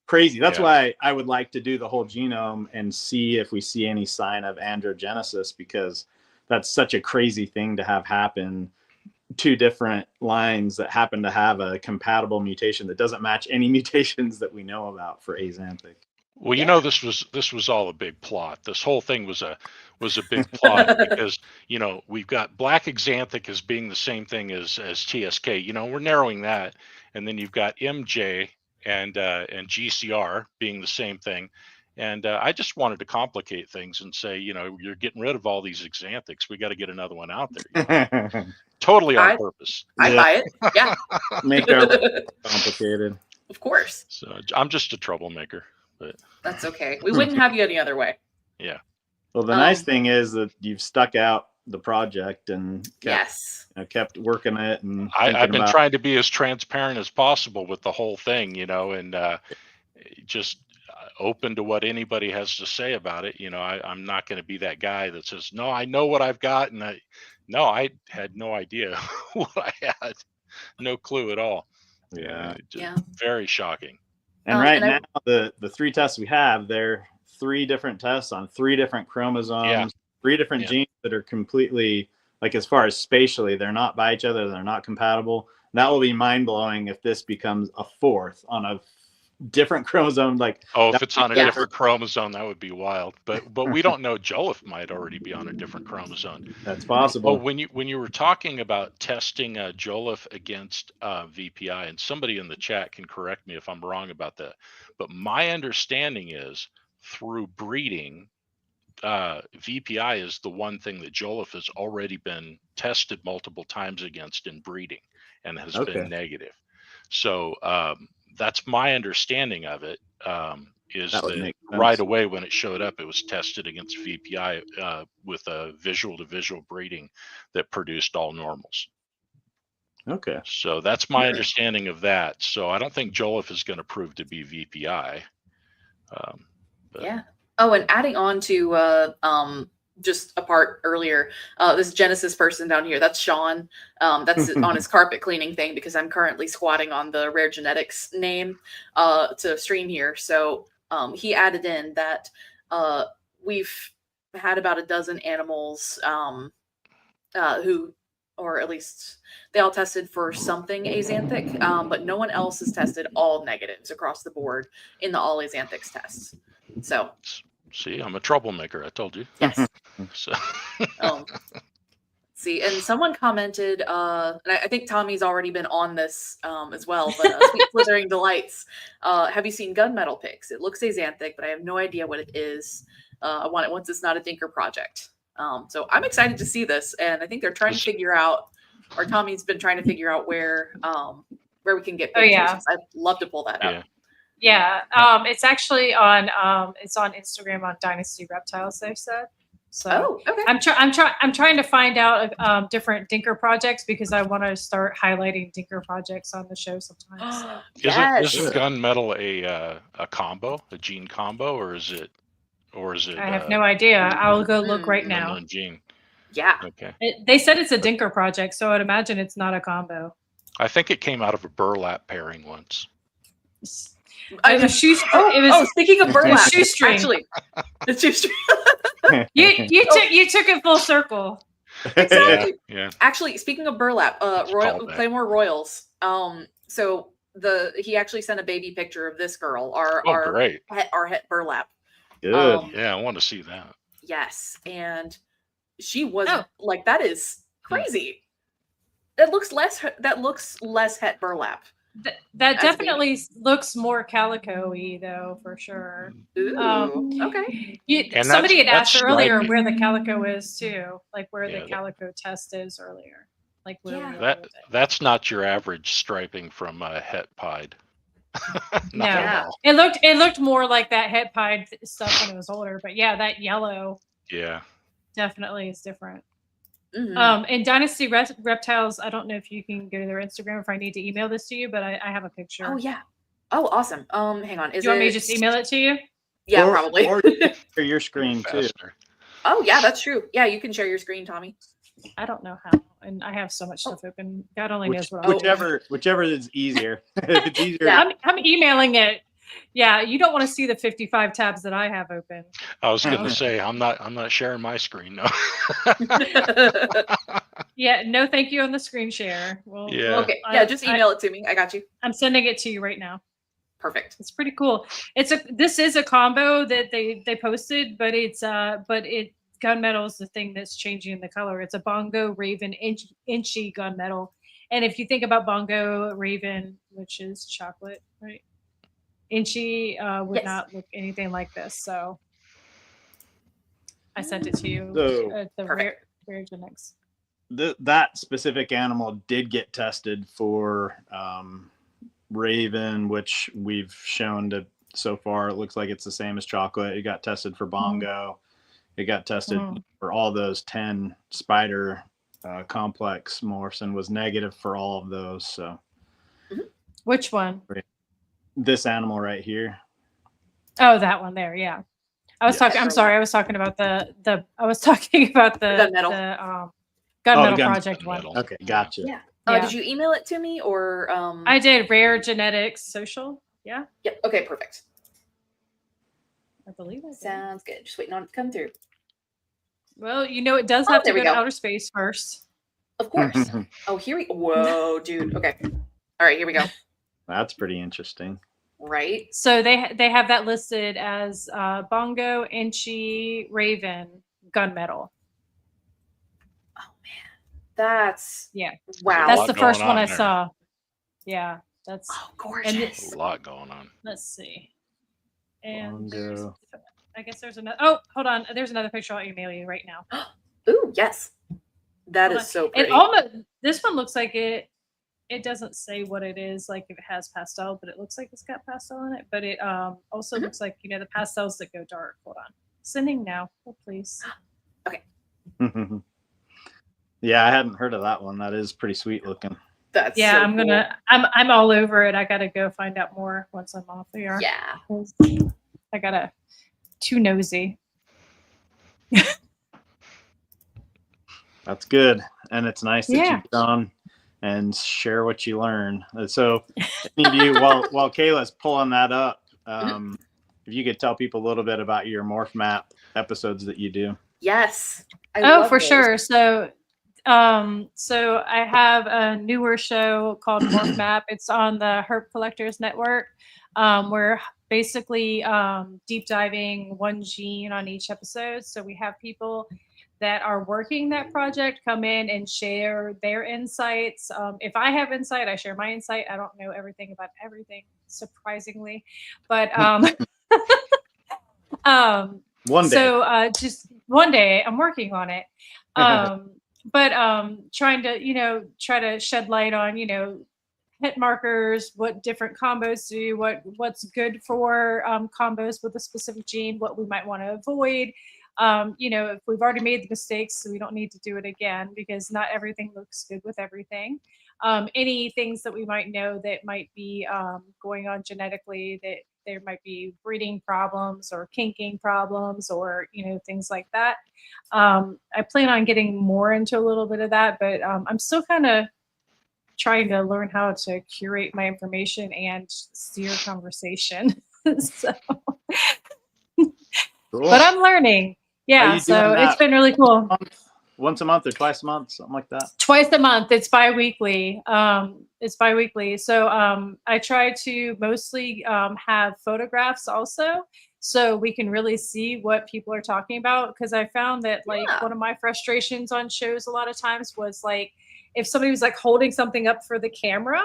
crazy. That's why I would like to do the whole genome and see if we see any sign of androgenesis, because that's such a crazy thing to have happen. 2 different lines that happen to have a compatible mutation that doesn't match any mutations that we know about for axanthic.
Well, this was all a big plot. This whole thing was a big plot because we've got black axanthic as being the same thing as TSK. We're narrowing that, and then you've got MJ and GCR being the same thing. And I just wanted to complicate things and say, you're getting rid of all these axanthics. We got to get another one out there. Totally on purpose.
I buy it. Yeah.
Make it complicated.
Of course.
So I'm just a troublemaker, but
that's okay. We wouldn't have you any other way.
Yeah.
Well, the nice thing is that you've stuck out the project and kept working it. And
I've been trying to be as transparent as possible with the whole thing, and just open to what anybody has to say about it. I'm not going to be that guy that says, no, I know what I've got. And I had no idea what I had. No clue at all. Very shocking.
And now the 3 tests we have, they're 3 different tests on 3 different chromosomes, 3 different genes that are completely, like, as far as spatially, they're not by each other. They're not compatible. That will be mind blowing if this becomes a 4th on a different chromosome. Like,
if it's on a different chromosome, that would be wild. But we don't know. Joliffe might already be on a different chromosome.
That's possible.
When you were talking about testing Joliffe against VPI, and somebody in the chat can correct me if I'm wrong about that, but my understanding is through breeding, VPI is the one thing that Joliffe has already been tested multiple times against in breeding and has been negative. So that's my understanding of it. Is that right away when it showed up, it was tested against VPI with a visual-to-visual breeding that produced all normals.
Okay.
So that's my understanding of that. So I don't think Joliffe is going to prove to be VPI.
Oh, and adding on to just a part earlier, this Genesis person down here, that's Sean. That's on his carpet cleaning thing because I'm currently squatting on the Rare Genetics name to stream here. So he added in that we've had about a dozen animals who, or at least they all tested for something axanthic, but no one else has tested all negatives across the board in the all axanthics tests. So
see, I'm a troublemaker. I told you.
Yes.
So
see, and someone commented, and I think Tommy's already been on this as well, but Sweet Slithering Delights, have you seen gunmetal pics? It looks axanthic, but I have no idea what it is. I want it once it's not a Thinker project. So I'm excited to see this, and I think they're trying to figure out, or Tommy's been trying to figure out where we can get pictures. I'd love to pull that up.
Yeah, it's actually on Instagram on Dynasty Reptiles, they said. So
okay.
I'm trying to find out different Dinker projects because I want to start highlighting Dinker projects on the show sometimes.
Is gunmetal a combo, a gene combo, or is it? I
have no idea. I'll go look right now.
Unknown gene.
Yeah.
Okay.
They said it's a Dinker project, so I'd imagine it's not a combo.
I think it came out of a burlap pairing once.
Speaking of burlap,
shoestring.
Actually, the shoestring.
you took it full circle.
Exactly.
Yeah.
Actually, speaking of burlap, Claymore Royals. So he actually sent a baby picture of this girl. Our het burlap.
Good.
Yeah, I want to see that.
Yes, and she was like, that is crazy. That looks less het burlap.
That definitely looks more calico-y, though, for sure.
Ooh, okay.
Somebody had asked earlier where the calico is too, like where the calico test is earlier. Like
that's not your average striping from het pied.
No, it looked more like that het pied stuff when it was older, but yeah, that yellow.
Yeah,
definitely is different.
Mm-hmm.
And Dynasty Reptiles, I don't know if you can go to their Instagram if I need to email this to you, but I have a picture.
Oh yeah. Oh, awesome. Hang on.
Do you want me to just email it to you?
Yeah, probably.
Or share your screen too.
Oh yeah, that's true. Yeah, you can share your screen, Tommy.
I don't know how, and I have so much stuff open. God only knows what.
Whichever is easier. It's easier.
Yeah, I'm emailing it. Yeah, you don't want to see the 55 tabs that I have open.
I was going to say I'm not sharing my screen. No.
Yeah, no, thank you on the screen share. Well,
okay. Yeah, just email it to me. I got you.
I'm sending it to you right now.
Perfect.
It's pretty cool. This is a combo that they posted, but gunmetal is the thing that's changing the color. It's a Bongo Raven Inchy gunmetal, and if you think about Bongo Raven, which is chocolate, right? Inchy would not look anything like this, so I sent it to you. The Rare Genetics.
That specific animal did get tested for Raven, which we've shown to so far. It looks like it's the same as chocolate. It got tested for Bongo. it got tested for all those 10 spider complex morphs and was negative for all of those. So
Which one?
this animal right here.
Oh, that one there. Yeah. I was talking. I'm sorry. I was talking about the. I was talking about the
Gunmetal.
Gunmetal
gun-
project one.
Gunmetal.
Okay, gotcha.
Yeah.
Yeah.
Did you email it to me or?
I did. Rare Genetics Social. Yeah,
Yep. Okay. Perfect.
I believe I did.
Sounds good. Just waiting on it to come through.
Well, it does have to
there we
go to
go.
outer space first.
Of course. Oh, here we. Whoa, dude. Okay. All right. Here we go.
That's pretty interesting.
Right.
So they have that listed as Bongo, Inchi, Raven, Gunmetal.
Oh man, that's
Yeah.
wow.
That's
lot
the first
going
one
on
I
there.
saw. Yeah, that's.
Oh, gorgeous.
A lot going on.
Let's see. And there's,
Bongo.
I guess there's another. Oh, hold on. There's another picture I'll email you right now.
Ooh, yes. That
Hold
is
on.
so pretty.
It almost. This one looks like it. It doesn't say what it is, like if it has pastel, but it looks like it's got pastel in it. But it also looks like the pastels that go dark. Hold on. Sending now, oh, please.
Yeah, I hadn't heard of that one. That is pretty sweet looking.
That's
Yeah,
so
I'm
cool.
gonna. I'm all over it. I gotta go find out more once I'm off here.
Yeah.
I gotta. Too nosy.
That's good, and it's nice that
Yeah.
you get on and share what you learn. So, any of you, while Kayla's pulling that up, if you could tell people a little bit about your Morph Map episodes that you do.
Yes. I
Oh,
love
for
those.
sure. So I have a newer show called Morph Map. It's on the Herp Collectors Network. We're basically deep diving one gene on each episode. So we have people that are working that project come in and share their insights. If I have insight, I share my insight. I don't know everything about everything, surprisingly, but
One day.
So just one day, I'm working on it. But trying to try to shed light on hit markers, what different combos do, what's good for combos with a specific gene, what we might want to avoid. If we've already made the mistakes, so we don't need to do it again, because not everything looks good with everything. Any things that we might know that might be going on genetically, that there might be breeding problems or kinking problems, or things like that. I plan on getting more into a little bit of that, but I'm still kind of trying to learn how to curate my information and steer conversation. So,
Cool.
but I'm learning.
Are
Yeah,
you
so
doing that
it's been really cool.
once a month or twice a month, something like that?
Twice a month. It's bi-weekly. So I try to mostly have photographs also, so we can really see what people are talking about. Because I found that one of my frustrations on shows a lot of times was if somebody was holding something up for the camera,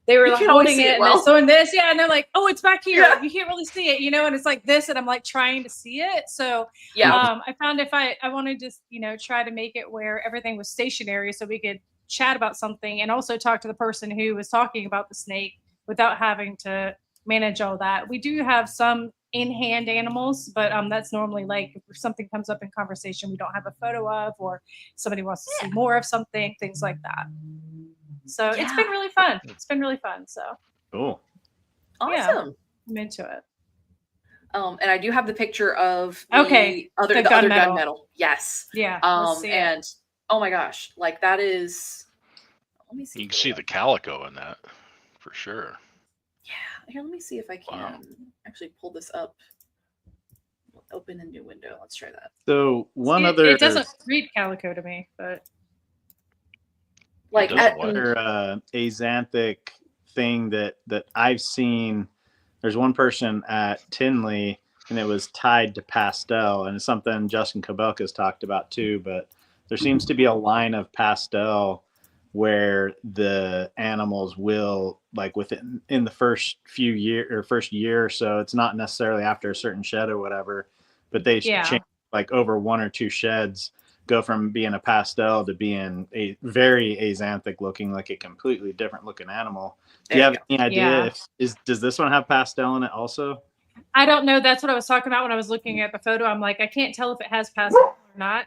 they were holding it and they're doing this, and they're like, "Oh, it's back here. You can't really see it," and it's like this, and I'm trying to see it. So I found if I wanted to try to make it where everything was stationary, so we could chat about something and also talk to the person who was talking about the snake without having to manage all that. We do have some in-hand animals, but that's normally if something comes up in conversation we don't have a photo of, or somebody wants to see more of something, things like that. So it's been really fun. It's been really fun. So
Cool.
Awesome.
I'm into it.
And I do have the picture of
the
other gunmetal. Yes.
Yeah. Let's see
and oh my gosh, that is. Let me see.
You can see the calico in that for sure.
Yeah. Here, let me see if I can actually pull this up. Open a new window. Let's try that.
So
it doesn't read calico to me, but
another axanthic thing that I've seen. There's one person at Tinley, and it was tied to pastel, and it's something Justin Kobelka's talked about too. But there seems to be a line of pastel where the animals will in the first year or so. It's not necessarily after a certain shed or whatever, but they change over one or two sheds, go from being a pastel to being a very axanthic looking, a completely different looking animal. Do you have any idea does this one have pastel in it also?
I don't know. That's what I was talking about when I was looking at the photo. I'm like, I can't tell if it has pastel or not.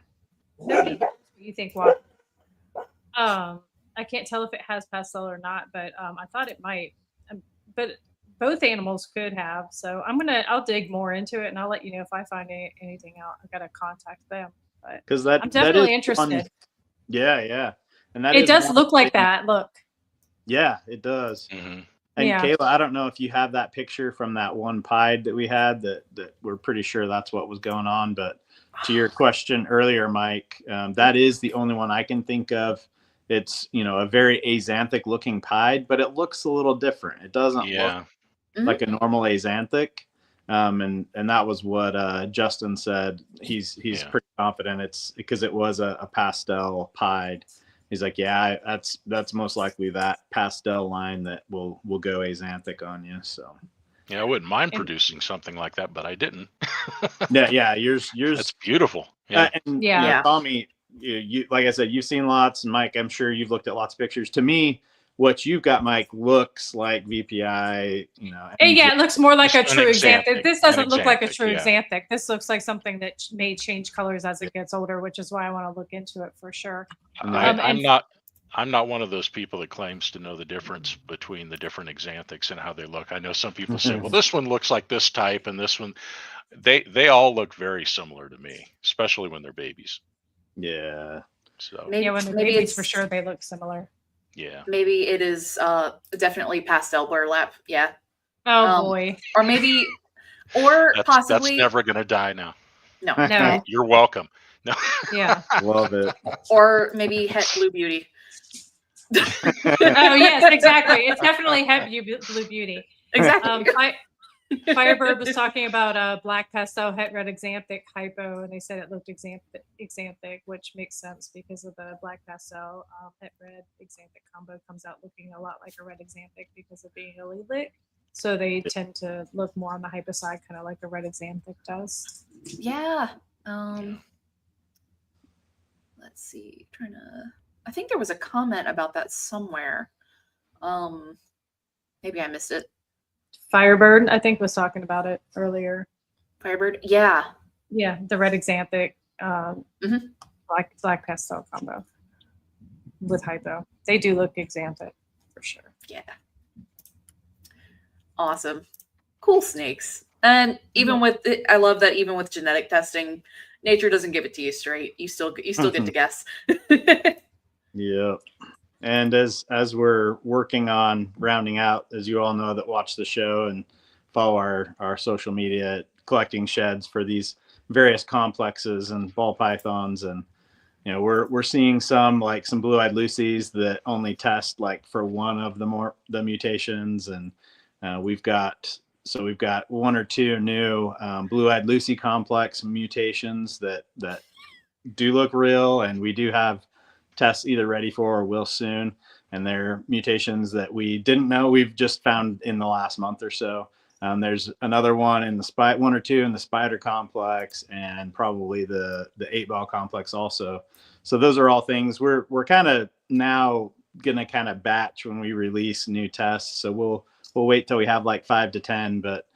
Nobody knows what you think, what? I can't tell if it has pastel or not, but I thought it might. But both animals could have. So I'll dig more into it, and I'll let you know if I find anything out. I gotta contact them. But
Because
I'm definitely interested.
Yeah. And
It does look like that. Look.
Yeah, it does.
Mm-hmm.
And
Yeah.
Kayla, I don't know if you have that picture from that one pied that we had that we're pretty sure that's what was going on. But to your question earlier, Mike, that is the only one I can think of. It's, a very axanthic looking pied, but it looks a little different. It doesn't look like a normal axanthic. And that was what Justin said. He's pretty confident it's because it was a pastel pied. He's like, yeah, that's most likely that pastel line that will go axanthic on you. So
yeah, I wouldn't mind producing something like that, but I didn't.
yeah, yours.
That's beautiful. Yeah,
And
Yeah.
Tommy, you like I said, you've seen lots, and Mike, I'm sure you've looked at lots of pictures. To me, what you've got, Mike, looks like VPI.
Yeah, it looks more like a
Just an
true
axanthic,
xanthic. This doesn't look like a
axanthic,
true
yeah.
xanthic. This looks like something that may change colors as it gets older, which is why I want to look into it for sure.
I'm not one of those people that claims to know the difference between the different axanthics and how they look. I know some people say, well, this one looks like this type, and this one, they all look very similar to me, especially when they're babies.
Yeah.
So
When they're babies, for sure, they look similar.
yeah.
Maybe it is definitely pastel burlap. Yeah.
Oh boy.
Or maybe, or possibly.
That's never going to die now.
No.
You're welcome. No.
Yeah.
Love it.
Or maybe Het Blue Beauty.
Oh yes, exactly. It's definitely Het Blue Beauty.
Exactly.
Firebird was talking about black pastel het red axanthic hypo, and they said it looked axanthic, which makes sense because of the black pastel het red axanthic combo comes out looking a lot like a red axanthic because of being a lilac. So they tend to look more on the hypo side, kind of like a red axanthic does.
Yeah. Let's see. I think there was a comment about that somewhere. Maybe I missed it.
Firebird, I think, was talking about it earlier.
Firebird, yeah.
Yeah, the red axanthic, black pastel combo with hypo. They do look axanthic for sure.
Yeah. Awesome. Cool snakes. And even with it, I love that even with genetic testing, nature doesn't give it to you straight. You still get to guess.
Yeah. And as we're working on rounding out, as you all know that watch the show and follow our social media, collecting sheds for these various complexes and ball pythons, and we're seeing some blue-eyed Lucies that only test like for one of the mutations, and we've got one or two new blue-eyed Lucy complex mutations that do look real, and we do have tests either ready for or will soon, and they're mutations that we didn't know we've just found in the last month or so. There's another one in one or two in the spider complex, and probably the 8-ball complex also. So those are all things we're kind of now gonna kind of batch when we release new tests. So we'll wait till we have like 5 to 10, but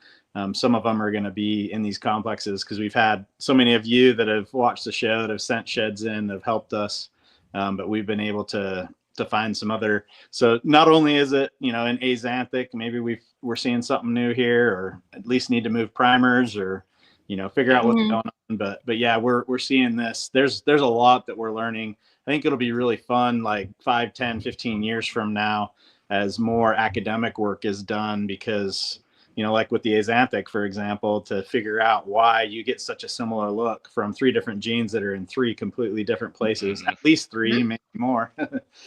some of them are going to be in these complexes because we've had so many of you that have watched the show that have sent sheds in, that have helped us. But we've been able to find some other. So not only is it, an axanthic, maybe we're seeing something new here, or at least need to move primers, or, figure out what's going on. But yeah, we're seeing this. There's a lot that we're learning. I think it'll be really fun, like 5, 10, 15 years from now, as more academic work is done, because like with the axanthic, for example, to figure out why you get such a similar look from 3 different genes that are in 3 completely different places, at least 3, maybe more.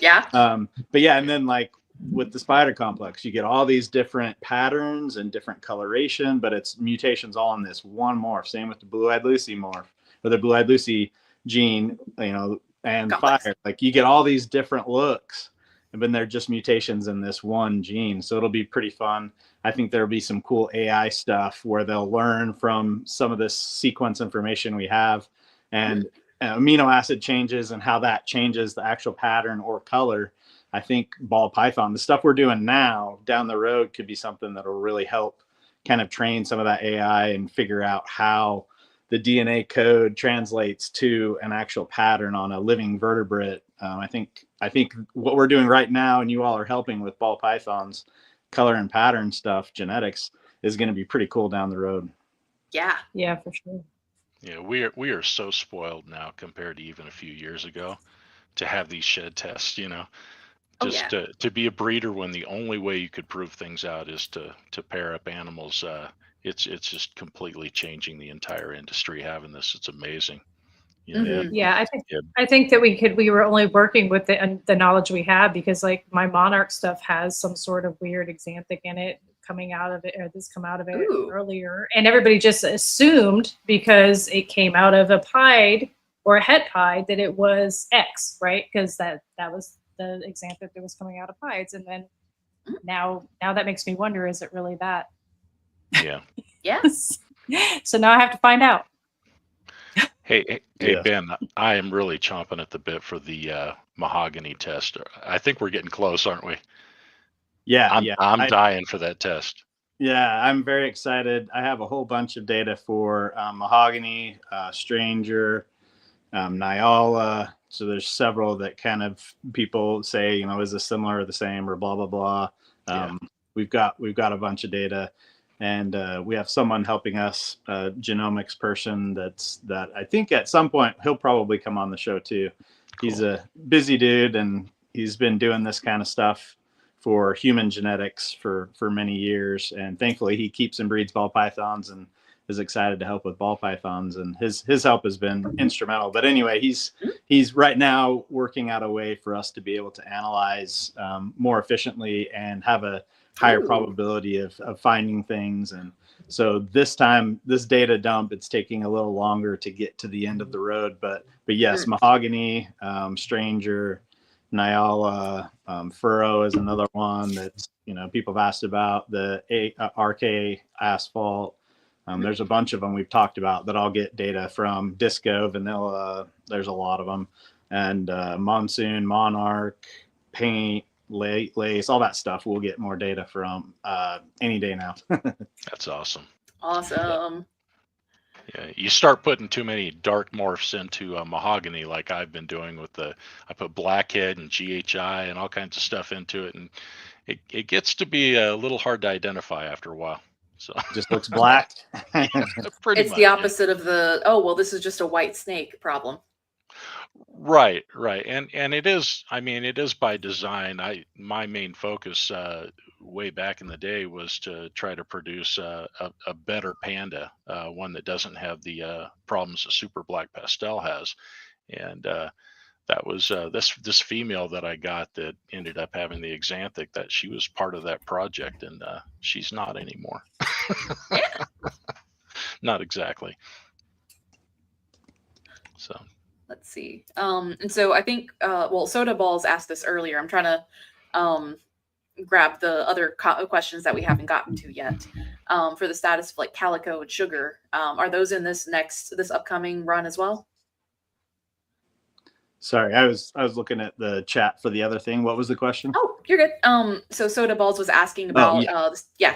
Yeah.
But yeah, and then like with the spider complex, you get all these different patterns and different coloration, but it's mutations all in this one morph. Same with the blue-eyed Lucy morph, or the blue-eyed Lucy gene, and
complex.
fire. Like you get all these different looks, but they're just mutations in this one gene. So it'll be pretty fun. I think there'll be some cool AI stuff where they'll learn from some of this sequence information we have, and amino acid changes and how that changes the actual pattern or color. I think ball python, the stuff we're doing now down the road, could be something that'll really help kind of train some of that AI and figure out how the DNA code translates to an actual pattern on a living vertebrate. I think what we're doing right now, and you all are helping with ball pythons, color and pattern stuff, genetics, is going to be pretty cool down the road.
Yeah.
Yeah, for sure.
Yeah, we are so spoiled now compared to even a few years ago to have these shed tests,
Oh,
just
yeah.
to be a breeder when the only way you could prove things out is to pair up animals. It's just completely changing the entire industry having this. It's amazing.
Mhm.
Yeah,
Yeah.
I think that we were only working with the knowledge we had, because like my monarch stuff has some sort of weird exanthic in it coming out of it, or this come out of it
Ooh.
earlier, and everybody just assumed because it came out of a pied or a het pied that it was X, right? Because that was the exanthic that was coming out of pieds, and then now that makes me wonder, is it really that?
Yeah.
Yes.
So now I have to find out.
Hey,
Yeah.
Ben, I am really chomping at the bit for the mahogany test. I think we're getting close, aren't we?
Yeah,
I'm dying for that test.
Yeah, I'm very excited. I have a whole bunch of data for mahogany, stranger, Nyala. So there's several that kind of people say, is this similar or the same or blah blah blah. We've got a bunch of data, and we have someone helping us, a genomics person that I think at some point he'll probably come on the show too.
Cool.
He's a busy dude, and he's been doing this kind of stuff for human genetics for many years, and thankfully he keeps and breeds ball pythons and is excited to help with ball pythons, and his help has been instrumental. But anyway, he's right now working out a way for us to be able to analyze more efficiently and have a higher probability of finding things. And so this time, this data dump, it's taking a little longer to get to the end of the road, but yes, mahogany, stranger, Nyala, furrow is another one that people have asked about. The RK asphalt. There's a bunch of them we've talked about that I'll get data from. Disco, vanilla. There's a lot of them, and monsoon, monarch, paint, lace, all that stuff. We'll get more data from any day now.
That's awesome.
Awesome.
Yeah, you start putting too many dark morphs into mahogany, like I've been doing with I put blackhead and GHI and all kinds of stuff into it, and it gets to be a little hard to identify after a while. So
It just looks black.
pretty
It's
much,
the opposite of the, oh, well, this is just a white snake problem.
Right, and it is. I mean, it is by design. My main focus way back in the day was to try to produce a better panda, one that doesn't have the problems that super black pastel has, and that was this female that I got that ended up having the exanthic. That she was part of that project, and she's not anymore. Not exactly. So.
Let's see. And so I think, well, Soda Balls asked this earlier. I'm trying to grab the other questions that we haven't gotten to yet. For the status of like calico and sugar, are those in this upcoming run as well?
Sorry, I was looking at the chat for the other thing. What was the question?
Oh, you're good. So Soda Balls was asking about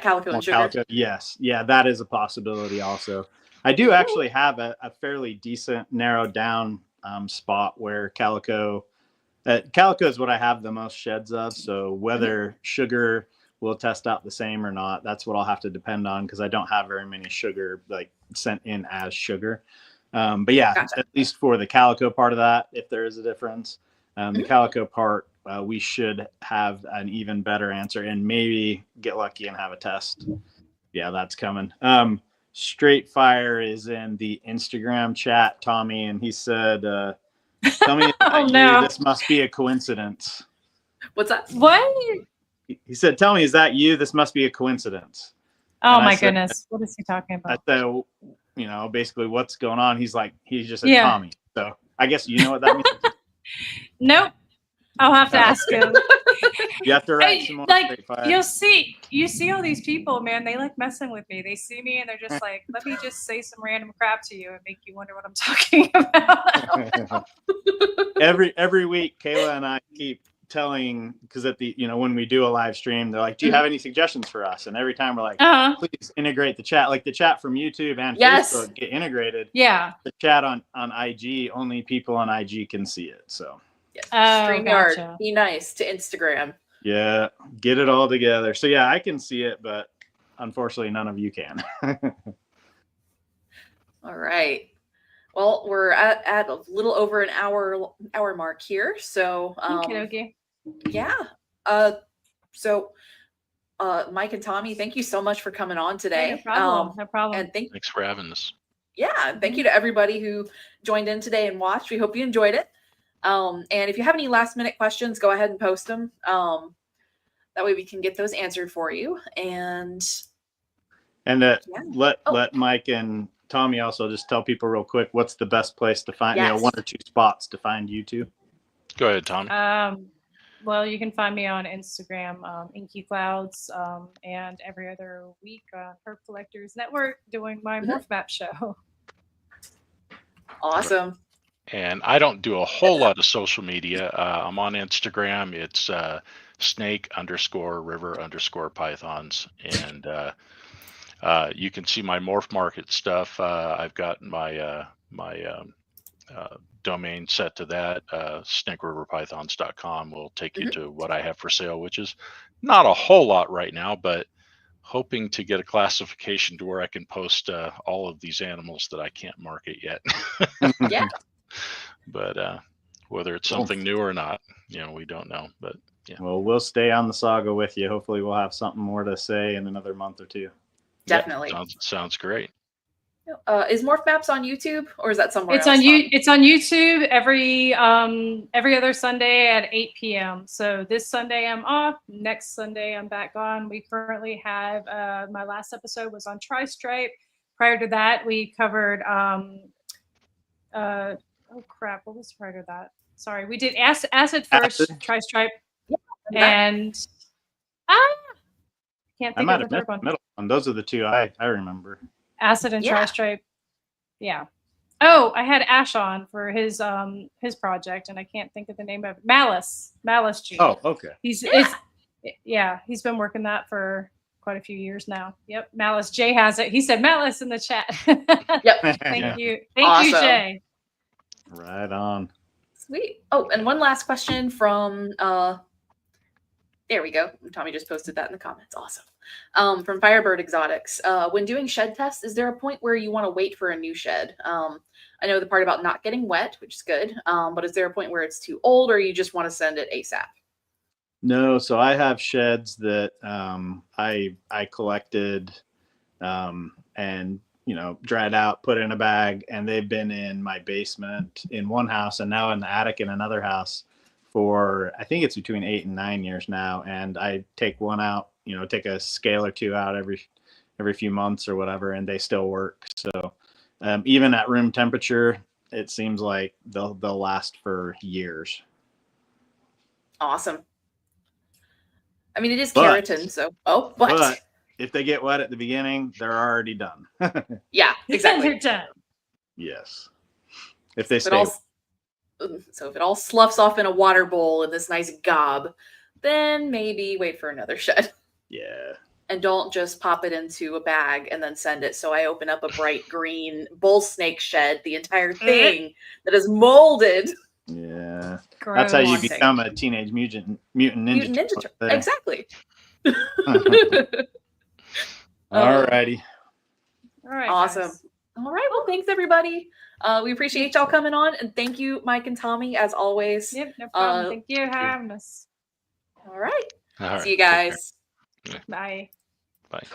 calico and sugar.
Calico, yes, yeah, that is a possibility also. I do actually have a fairly decent narrowed down spot where calico is what I have the most sheds of. So whether sugar will test out the same or not, that's what I'll have to depend on, because I don't have very many sugar like sent in as sugar. But yeah,
Gotcha.
At least for the calico part of that, if there is a difference, the calico part, we should have an even better answer and maybe get lucky and have a test. Yeah, that's coming. Straight Fire is in the Instagram chat, Tommy, and he said, tell me this must be a coincidence.
What's that?
What?
He said, tell me, is that you? This must be a coincidence.
Oh my goodness. What is he talking about?
I said, basically what's going on? He's just said Tommy. So I guess you know what that means.
Nope. I'll have to ask him.
You have to write some more.
Like, you see all these people, man, they like messing with me. They see me and they're just like, let me just say some random crap to you and make you wonder what I'm talking about.
Every week, Kayla and I keep telling, because at the, when we do a live stream, they're like, do you have any suggestions for us? And every time we're like, please integrate the chat, like the chat from YouTube and Facebook get integrated.
Yeah.
The chat on IG, only people on IG can see it. So
StreamYard,
gotcha.
be nice to Instagram.
Yeah, get it all together. So yeah, I can see it, but unfortunately none of you can.
All right. Well, we're at a little over an hour mark here. So
Okay.
Yeah. So Mike and Tommy, thank you so much for coming on today.
No problem.
And
thanks for having us.
Yeah, thank you to everybody who joined in today and watched. We hope you enjoyed it. And if you have any last minute questions, go ahead and post them. That way we can get those answered for you. And
let Mike and Tommy also just tell people real quick, what's the best place to find, 1 or 2 spots to find you two?
Go ahead, Tommy.
Well, you can find me on Instagram, Inky Clouds, and every other week on Herb Collectors Network doing my Morph Map show.
Awesome.
And I don't do a whole lot of social media. I'm on Instagram. It's snake_river_pythons. And you can see my Morph Market stuff. I've got my domain set to that. SnakeRiverPythons.com will take you to what I have for sale, which is not a whole lot right now, but hoping to get a classification to where I can post all of these animals that I can't market yet.
Yeah.
But whether it's something new or not, we don't know. But yeah.
Well, we'll stay on the saga with you. Hopefully we'll have something more to say in another month or 2.
Definitely.
Sounds great.
Is Morph Maps on YouTube or is that somewhere
It's
else?
It's on YouTube every other Sunday at 8 p.m. So this Sunday I'm off. Next Sunday I'm back on. We currently have my last episode was on Tri-Stripe. Prior to that, we covered oh crap, what was prior to that? Sorry, we did acid first, Tri-Stripe, and can't think of the third one.
Middle one. Those are the 2 I remember.
Acid and Tri-Stripe. Yeah. Oh, I had Ash on for his project, and I can't think of the name of it. Malice G.
Oh, okay.
He's been working that for quite a few years now. Yep. Malice J has it. He said Malice in the chat.
Yep.
Thank you.
Awesome.
You, Jay.
Right on.
Sweet. Oh, and one last question from there we go. Tommy just posted that in the comments. Awesome. From Firebird Exotics. When doing shed tests, is there a point where you want to wait for a new shed? I know the part about not getting wet, which is good. But is there a point where it's too old or you just want to send it ASAP?
No, so I have sheds that I collected and dried out, put in a bag, and they've been in my basement in one house and now in the attic in another house for I think it's between 8 and 9 years now. And I take one out, take a scale or 2 out every few months or whatever, and they still work. So even at room temperature, it seems like they'll last for years.
Awesome. I mean, it is keratin, so
but if they get wet at the beginning, they're already done.
Yeah, exactly.
They're done.
Yes. If they stay.
So if it all sloughs off in a water bowl in this nice gob, then maybe wait for another shed.
Yeah.
And don't just pop it into a bag and then send it. So I open up a bright green bull snake shed, the entire thing that is molded.
Yeah.
Gross.
That's how you become a teenage mutant ninja turtle.
Exactly.
All righty.
All right.
Awesome.
Guys.
All right. Well, thanks everybody. We appreciate y'all coming on, and thank you, Mike and Tommy, as always.
Yep, no problem. Thank you for having us.
All right.
All right.
See you guys.
Bye.
Bye.